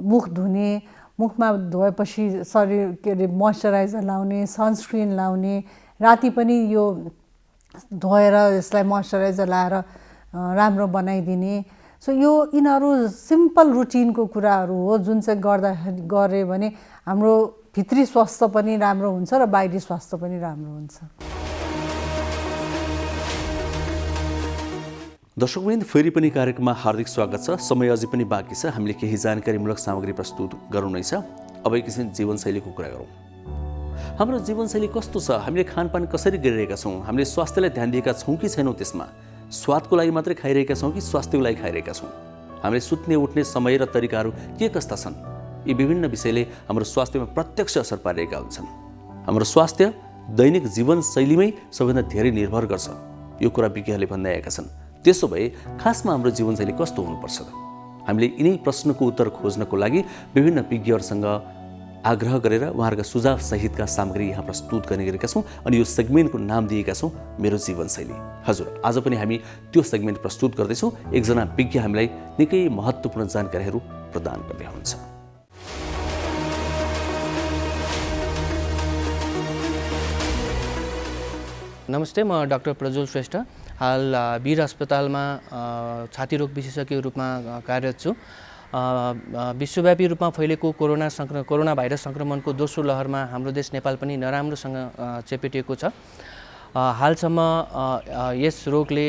मुख धुने, मुखमा धोएपछि शरीर मोइस्चराइजर लाउने, सनस्क्रिन लाउने, राति पनि यो धोएर यसलाई मोइस्चराइजर लाएर राम्रो बनाइदिने। सो यिनीहरू सिम्पल रुटिनको कुराहरू हो जुन चाहिँ गरे भने हाम्रो भित्री स्वास्थ्य पनि राम्रो हुन्छ र बाहिरी स्वास्थ्य पनि राम्रो हुन्छ। दर्शकवृन्द, फेरि पनि कार्यक्रममा हार्दिक स्वागत छ। समय अझै पनि बाँकी छ, हामीले केही जानकारीमूलक सामग्री प्रस्तुत गर्नु नै छ। अब एकैछिन जीवनशैलीको कुरा गरौँ। हाम्रो जीवनशैली कस्तो छ, हामीले खानपान कसरी गरिरहेका छौँ, हामीले स्वास्थ्यलाई ध्यान दिएका छौँ कि छैनौँ, त्यसमा स्वादको लागि मात्रै खाइरहेका छौँ कि स्वास्थ्यको लागि खाइरहेका छौँ, हामीले सुत्ने उठ्ने समय र तरिकाहरू के कस्ता छन्, यी विभिन्न विषयले हाम्रो स्वास्थ्यमा प्रत्यक्ष असर पारिरहेका हुन्छन्। हाम्रो स्वास्थ्य दैनिक जीवनशैलीमै सबैभन्दा धेरै निर्भर गर्छ, यो कुरा विज्ञहरूले भन्दै आएका छन्। त्यसो भए खासमा हाम्रो जीवनशैली कस्तो हुनुपर्छ त? हामीले यिनै प्रश्नको उत्तर खोज्नको लागि विभिन्न विज्ञहरूसँग आग्रह गरेर उहाँहरूका सुझाव सहितका सामग्री यहाँ प्रस्तुत गर्ने गरेका छौँ अनि यो सेगमेन्टको नाम दिएका छौँ मेरो जीवनशैली। हजुर, आज पनि हामी त्यो सेगमेन्ट प्रस्तुत गर्दैछौँ। एकजना विज्ञ हामीलाई निकै महत्त्वपूर्ण जानकारीहरू प्रदान गर्ने हुन्छ। नमस्ते, म डाक्टर प्रज्वल श्रेष्ठ। हाल वीर अस्पतालमा छाती रोग विशेषज्ञको रूपमा कार्यरत छु। विश्वव्यापी रूपमा फैलेको कोरोना भाइरस सङ्क्रमणको दोस्रो लहरमा हाम्रो देश नेपाल पनि नराम्रोसँग चेपेटिएको छ। हालसम्म यस रोगले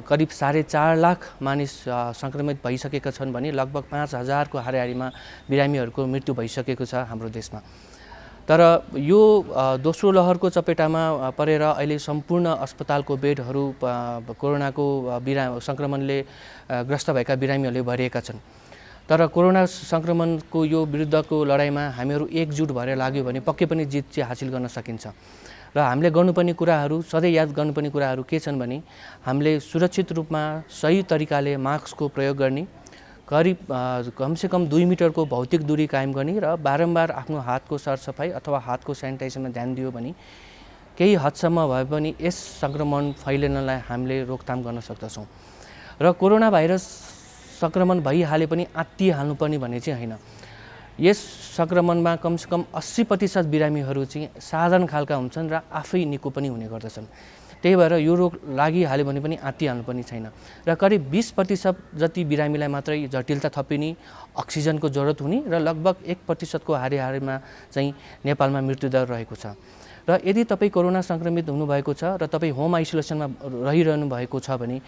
करिब 4.5 लाख मानिस सङ्क्रमित भइसकेका छन् भने लगभग 5,000 को हाराहारीमा बिरामीहरूको मृत्यु भइसकेको छ हाम्रो देशमा। तर यो दोस्रो लहरको चपेटामा परेर अहिले सम्पूर्ण अस्पतालको बेडहरू कोरोनाको सङ्क्रमणले ग्रस्त भएका बिरामीहरूले भरिएका छन्। तर कोरोना सङ्क्रमणको यो विरुद्धको लडाइँमा हामीहरू एकजुट भएर लाग्यो भने पक्कै पनि जित चाहिँ हासिल गर्न सकिन्छ। र हामीले गर्नुपर्ने कुराहरू, सधैँ याद गर्नुपर्ने कुराहरू के छन् भने हामीले सुरक्षित रूपमा सही तरिकाले मास्कको प्रयोग गर्ने, करिब कमसेकम 2 मिटरको भौतिक दूरी कायम गर्ने र बारम्बार आफ्नो हातको सरसफाइ अथवा हातको सेनिटाइजेसनमा ध्यान दियो भने केही हदसम्म भए पनि यस सङ्क्रमण फैलिनलाई हामीले रोकथाम गर्न सक्दछौँ। र कोरोना भाइरस सङ्क्रमण भइहाले पनि आत्तिहाल्नुपर्ने भन्ने चाहिँ होइन। यस सङ्क्रमणमा कमसेकम 80% बिरामीहरू चाहिँ साधारण खालका हुन्छन् र आफै निको पनि हुने गर्दछन्। त्यही भएर यो रोग लागिहाल्यो भने पनि आत्तिहाल्नुपर्ने छैन। र करिब 20% जति बिरामीलाई मात्रै जटिलता थपिने, अक्सिजनको जरुरत हुने र लगभग 1% को हाराहारीमा चाहिँ नेपालमा मृत्युदर रहेको छ। र यदि तपाईँ कोरोना सङ्क्रमित हुनुभएको छ र तपाईँ होम आइसोलेसनमा रहिरहनु भएको छ भने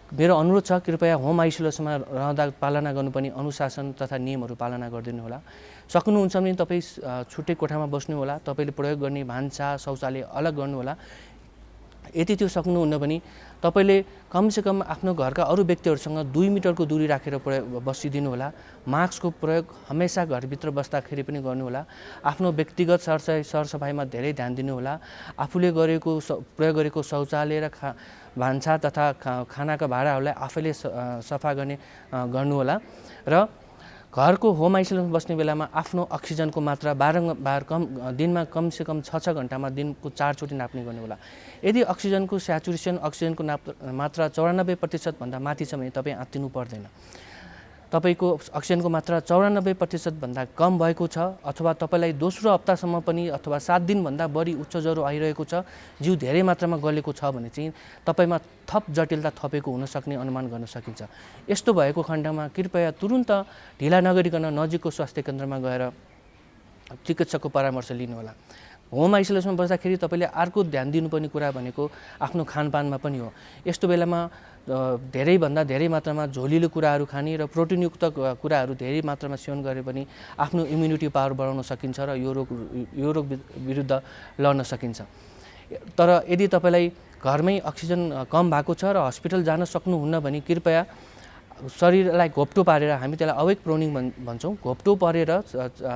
मेरो अनुरोध छ, कृपया होम आइसोलेसनमा रहँदा पालना गर्नुपर्ने अनुशासन तथा नियमहरू पालना गरिदिनु होला। सक्नुहुन्छ भने तपाईँ छुट्टै कोठामा बस्नु होला, तपाईँले प्रयोग गर्ने भान्सा शौचालय अलग गर्नु होला। यदि त्यो सक्नुहुन्न भने तपाईँले कमसेकम आफ्नो घरका अरू व्यक्तिहरूसँग 2 मिटरको दूरी राखेर बसिदिनु होला। मास्कको प्रयोग हमेसा घरभित्र बस्दाखेरि पनि गर्नुहोला। आफ्नो व्यक्तिगत सरसफाइमा धेरै ध्यान दिनुहोला। आफूले प्रयोग गरेको शौचालय र भान्सा तथा खानाका भाँडाहरूलाई आफैले सफा गर्नुहोला र घरको होम आइसोलेसनमा बस्ने बेलामा आफ्नो अक्सिजनको मात्रा बारम्बार दिनमा कमसेकम 6 घन्टामा दिनको 4 चोटि नाप्ने गर्नुहोला। यदि अक्सिजनको स्याचुरेसन अक्सिजनको मात्रा 94% भन्दा माथि छ भने तपाईँ आत्तिनु पर्दैन। तपाईँको अक्सिजनको मात्रा 94% भन्दा कम भएको छ अथवा तपाईँलाई दोस्रो हप्तासम्म पनि अथवा 7 दिनभन्दा बढी उच्च ज्वरो आइरहेको छ, जिउ धेरै मात्रामा गलेको छ भने चाहिँ तपाईँमा थप जटिलता थपेको हुन सक्ने अनुमान गर्न सकिन्छ। यस्तो भएको खण्डमा कृपया तुरुन्त ढिला नगरिकन नजिकको स्वास्थ्य केन्द्रमा गएर चिकित्सकको परामर्श लिनुहोला। होम आइसोलेसनमा बस्दाखेरि तपाईँले अर्को ध्यान दिनुपर्ने कुरा भनेको आफ्नो खानपानमा पनि हो। यस्तो बेलामा धेरैभन्दा धेरै मात्रामा झोलिलो कुराहरू खाने र प्रोटिनयुक्त कुराहरू धेरै मात्रामा सेवन गरे पनि आफ्नो इम्युनिटी पावर बढाउन सकिन्छ र यो रोग विरुद्ध लड्न सकिन्छ। तर यदि तपाईँलाई घरमै अक्सिजन कम भएको छ र हस्पिटल जान सक्नुहुन्न भने कृपया शरीरलाई घोप्टो पारेर, हामी त्यसलाई अवेक प्रोनिङ भन्छौँ, घोप्टो पारेर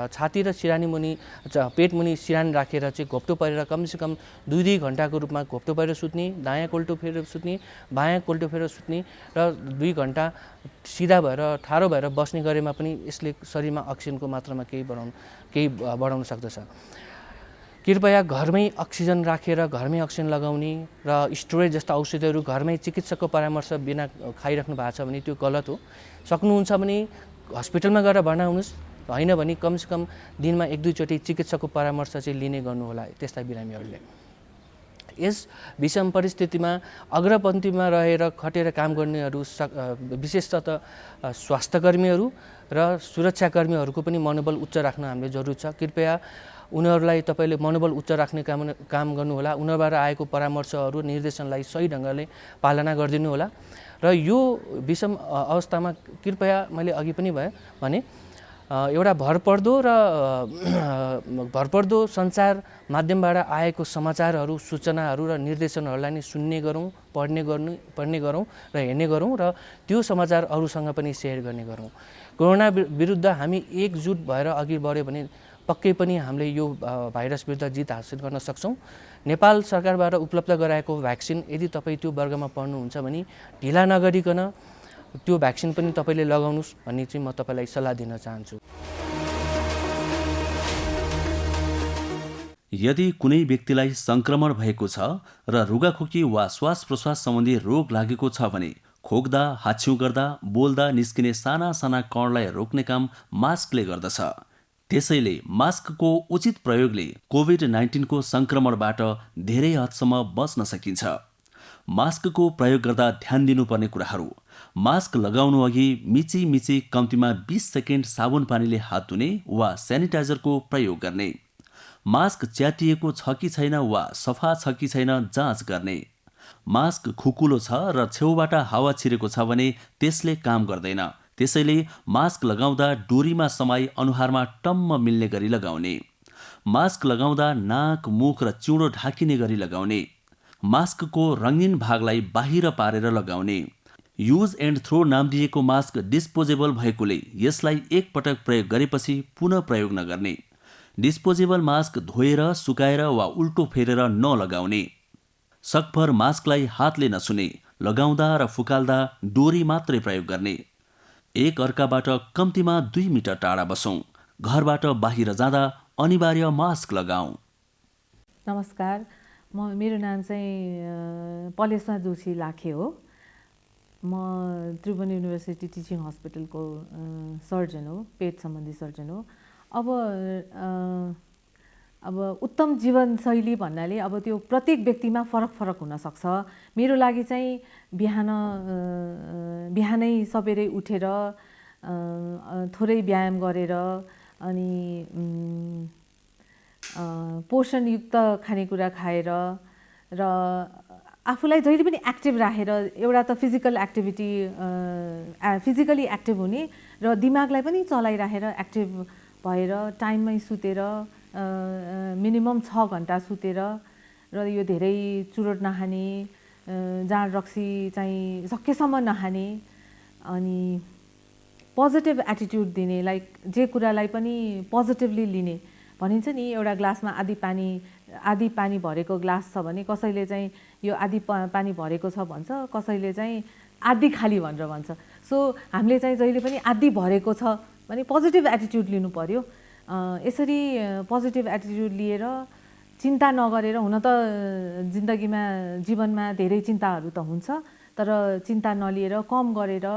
छाती र सिरानी मुनि पेट मुनि सिरानी राखेर चाहिँ घोप्टो पारेर कमसेकम 2-2 घन्टाको रूपमा घोप्टो पारेर सुत्ने, दायाँ कोल्टो फेरेर सुत्ने, बायाँ कोल्टो फेरेर सुत्ने र 2 घन्टा सिधा भएर ठाडो भएर बस्ने गरेमा पनि यसले शरीरमा अक्सिजनको मात्रामा केही बढाउन सक्दछ। कृपया घरमै अक्सिजन राखेर घरमै अक्सिजन लगाउने र स्टोरेज जस्ता औषधिहरू घरमै चिकित्सकको परामर्श बिना खाइराख्नु भएको छ भने त्यो गलत हो। सक्नुहुन्छ भने हस्पिटलमा गएर भर्ना हुनुहोस्, होइन भने कमसेकम दिनमा 1-2 चोटि चिकित्सकको परामर्श चाहिँ लिने गर्नुहोला त्यस्ता बिरामीहरूले। यस विषम परिस्थितिमा अग्रपन्थीमा रहेर खटेर काम गर्नेहरू विशेषतः स्वास्थ्यकर्मीहरू र सुरक्षाकर्मीहरूको पनि मनोबल उच्च राख्न हामीले जरुरी छ। कृपया उनीहरूलाई तपाईँले मनोबल उच्च राख्ने काम गर्नुहोला। उनीहरूबाट आएको परामर्शहरू निर्देशनलाई सही ढङ्गले पालना गरिदिनु होला र यो विषम अवस्थामा कृपया मैले अघि पनि भने एउटा भरपर्दो सञ्चार माध्यमबाट आएको समाचारहरू, सूचनाहरू र निर्देशनहरूलाई नै सुन्ने गरौँ, पढ्ने गरौँ र हेर्ने गरौँ र त्यो समाचार अरूसँग पनि सेयर गर्ने गरौँ। कोरोना विरुद्ध हामी एकजुट भएर अघि बढ्यो भने पक्कै पनि हामीले यो भाइरस विरुद्ध जित हासिल गर्न सक्छौँ। नेपाल सरकारबाट उपलब्ध गराएको भ्याक्सिन यदि तपाईँ त्यो वर्गमा पर्नुहुन्छ भने ढिला नगरिकन त्यो भ्याक्सिन पनि तपाईँले लगाउनुहोस् भन्ने चाहिँ म तपाईँलाई सल्लाह दिन चाहन्छु। यदि कुनै व्यक्तिलाई सङ्क्रमण भएको छ र रुगाखोकी वा श्वास प्रश्वास सम्बन्धी रोग लागेको छ भने खोक्दा, हाच्छिउँ गर्दा, बोल्दा निस्किने साना साना कणलाई रोक्ने काम मास्कले गर्दछ। त्यसैले मास्कको उचित प्रयोगले कोभिड-19 को सङ्क्रमणबाट धेरै हदसम्म बच्न सकिन्छ। मास्कको प्रयोग गर्दा ध्यान दिनुपर्ने कुराहरू: मास्क लगाउनु अघि मिची कम्तीमा 20 सेकेन्ड साबुन पानीले हात धुने वा सेनिटाइजरको प्रयोग गर्ने। मास्क च्यातिएको छ कि छैन वा सफा छ कि छैन जाँच गर्ने। मास्क खुकुलो छ र छेउबाट हावा छिरेको छ भने त्यसले काम गर्दैन। त्यसैले मास्क लगाउँदा डोरीमा समाई अनुहारमा टम्म मिल्ने गरी लगाउने। मास्क लगाउँदा नाक, मुख र चिउँडो ढाकिने गरी लगाउने। मास्कको रङ्गीन भागलाई बाहिर पारेर लगाउने। युज एन्ड थ्रो नाम दिएको मास्क डिस्पोजेबल भएकोले यसलाई एक पटक प्रयोग गरेपछि पुनः प्रयोग नगर्ने। डिस्पोजेबल मास्क धोएर, सुकाएर वा उल्टो फेरेर नलगाउने। सकभर मास्कलाई हातले नछुने। लगाउँदा र फुकाल्दा डोरी मात्रै प्रयोग गर्ने। एक अर्काबाट कम्तीमा 2 मिटर टाढा बसौँ। घरबाट बाहिर जाँदा अनिवार्य मास्क लगाऊ। नमस्कार, मेरो नाम चाहिँ पलेश्वर जोशी लाखे हो। म त्रिभुवन युनिभर्सिटी टिचिङ हस्पिटलको सर्जन हो, पेट सम्बन्धी सर्जन हो। अब उत्तम जीवनशैली भन्नाले अब त्यो प्रत्येक व्यक्तिमा फरक हुनसक्छ। मेरो लागि चाहिँ बिहानै सबेरै उठेर थोरै व्यायाम गरेर अनि पोषणयुक्त खानेकुरा खाएर र आफूलाई जहिले पनि एक्टिभ राखेर एउटा त फिजिकली एक्टिभ हुने र दिमागलाई पनि चलाइराखेर एक्टिभ भएर टाइममै सुतेर मिनिमम 6 घन्टा सुतेर र यो धेरै चुरोट नखाने, जाँड रक्सी चाहिँ सकेसम्म नखाने, अनि पोजिटिभ एटिट्युड दिने, लाइक जे कुरालाई पनि पोजिटिभली लिने। भनिन्छ नि एउटा ग्लासमा आधी पानी भरेको ग्लास छ भने कसैले चाहिँ यो आधी पानी भरेको छ भन्छ, कसैले चाहिँ आधी खाली भनेर भन्छ। सो हामीले चाहिँ जहिले पनि आधी भरेको छ भने पोजिटिभ एटिट्युड लिनु पर्यो। यसरी पोजिटिभ एटिट्युड लिएर चिन्ता नगरेर, हुन त जीवनमा धेरै चिन्ताहरू त हुन्छ, तर चिन्ता नलिएर कम गरेर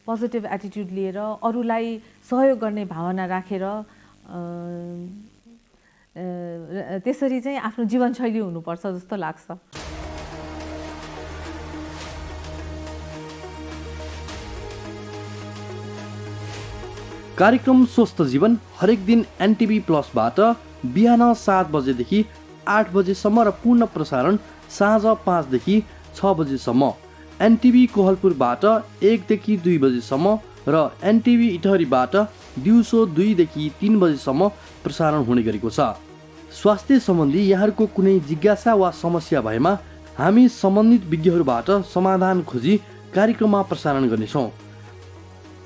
पोजिटिभ एटिट्युड लिएर अरूलाई सहयोग गर्ने भावना राखेर त्यसरी चाहिँ आफ्नो जीवनशैली हुनुपर्छ जस्तो लाग्छ। कार्यक्रम स्वस्थ जीवन हरेक दिन एनटिभी प्लसबाट बिहान 7 बजेदेखि 8 बजेसम्म र पूर्ण प्रसारण साँझ 5 देखि 6 बजेसम्म, एनटिभी कोहलपुरबाट 1 देखि 2 बजेसम्म र एनटिभी इटहरीबाट दिउँसो 2 देखि 3 बजेसम्म प्रसारण हुने गरेको छ। स्वास्थ्य सम्बन्धी यहाँहरूको कुनै जिज्ञासा वा समस्या भएमा हामी सम्बन्धित विज्ञहरूबाट समाधान खोजी कार्यक्रममा प्रसारण गर्नेछौँ।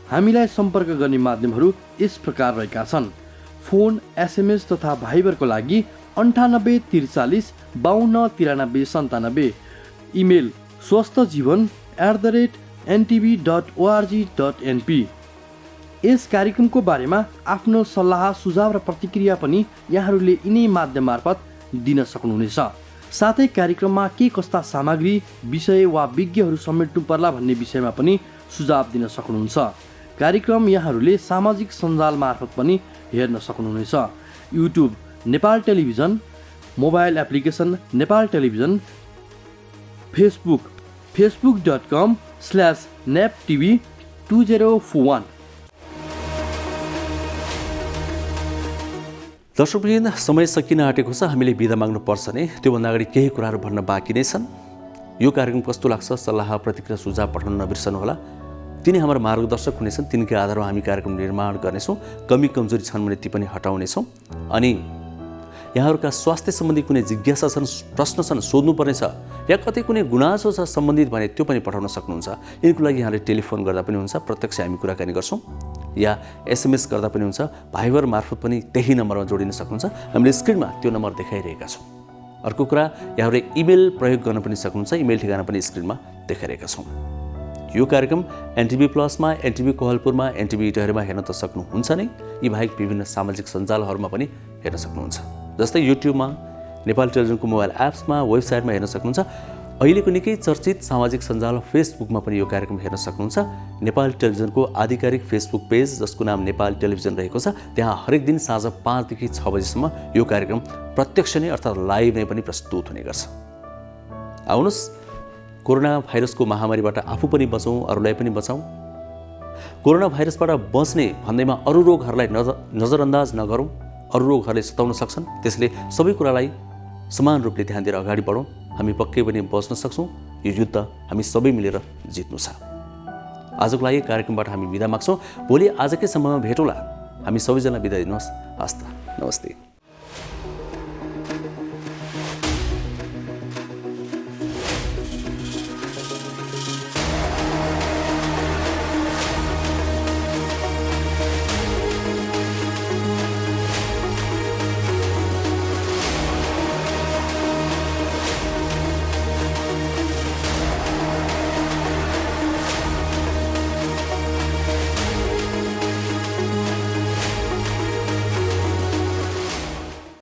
हामीलाई सम्पर्क गर्ने माध्यमहरू यस प्रकार रहेका छन्: फोन, एसएमएस तथा भाइबरको लागि 98 43 52 93 97, इमेल swasthjivan@ntv.org.np। यस कार्यक्रमको बारेमा आफ्नो सल्लाह, सुझाव र प्रतिक्रिया पनि यहाँहरूले यिनै माध्यम मार्फत दिन सक्नुहुनेछ। साथै कार्यक्रममा के कस्ता सामग्री, विषय वा विज्ञहरू समेट्नु पर्ला भन्ने विषयमा पनि सुझाव दिन सक्नुहुन्छ। कार्यक्रम यहाँहरूले सामाजिक सञ्जाल मार्फत पनि हेर्न सक्नुहुनेछ। YouTube Nepal television, mobile application Nepal television, Facebook facebook.com/naptv2041। दर्शकवृन्द, समय सकिन आँटेको छ, हामीले बिदा माग्नु पर्छ नै। त्योभन्दा अगाडि केही कुराहरू भन्न बाँकी नै छन्। यो कार्यक्रम कस्तो लाग्छ, सल्लाह, प्रतिक्रिया, सुझाव पठाउन नबिर्सनुहोला। तिनी हाम्रो मार्गदर्शक हुनेछन्, तिनकै आधारमा हामी कार्यक्रम निर्माण गर्नेछौँ। कमी कमजोरी छन् भने ती पनि हटाउनेछौँ। अनि यहाँहरूका स्वास्थ्य सम्बन्धी कुनै जिज्ञासा छन्, प्रश्न छन्, सोध्नुपर्ने छ, या कतै कुनै गुनासो छ सम्बन्धित भने त्यो पनि पठाउन सक्नुहुन्छ। यिनको लागि यहाँले टेलिफोन गर्दा पनि हुन्छ, प्रत्यक्ष हामी कुराकानी गर्छौँ, या एसएमएस गर्दा पनि हुन्छ, भाइबर मार्फत पनि त्यही नम्बरमा जोडिन सक्नुहुन्छ। हामीले स्क्रिनमा त्यो नम्बर देखाइरहेका छौँ। अर्को कुरा, यहाँहरूले इमेल प्रयोग गर्न पनि सक्नुहुन्छ, इमेल ठेगाना पनि स्क्रिनमा देखाइरहेका छौँ। यो कार्यक्रम एनटिभी प्लसमा, एनटिभी कोहलपुरमा, एनटिभी इटहरीमा हेर्न त सक्नुहुन्छ नै, यी बाहेक विभिन्न सामाजिक सञ्जालहरूमा पनि हेर्न सक्नुहुन्छ। जस्तै युट्युबमा, नेपाल टेलिभिजनको मोबाइल एप्समा, वेबसाइटमा हेर्न सक्नुहुन्छ। अहिलेको निकै चर्चित सामाजिक सञ्जाल फेसबुकमा पनि यो कार्यक्रम हेर्न सक्नुहुन्छ। नेपाल टेलिभिजनको आधिकारिक फेसबुक पेज, जसको नाम नेपाल टेलिभिजन रहेको छ, त्यहाँ हरेक दिन साँझ 5 देखि 6 बजेसम्म यो कार्यक्रम प्रत्यक्ष नै अर्थात् लाइभ नै पनि प्रस्तुत हुने गर्छ। आउनुहोस्, कोरोना भाइरसको महामारीबाट आफू पनि बचौँ, अरूलाई पनि बचाउँ। कोरोना भाइरसबाट बच्ने भन्दैमा अरू रोगहरूलाई नजरअन्दाज नगरौँ। अरू रोगहरूले सताउन सक्छन्, त्यसले सबै कुरालाई समान रूपले ध्यान दिएर अगाडि बढौँ। हामी पक्कै पनि बच्न सक्छौँ। यो युद्ध हामी सबै मिलेर जित्नु छ। आजको लागि कार्यक्रमबाट हामी बिदा माग्छौँ। भोलि आजकै सम्ममा भेटौँला। हामी सबैजना बिदा दिनुहोस्। हस्त, नमस्ते।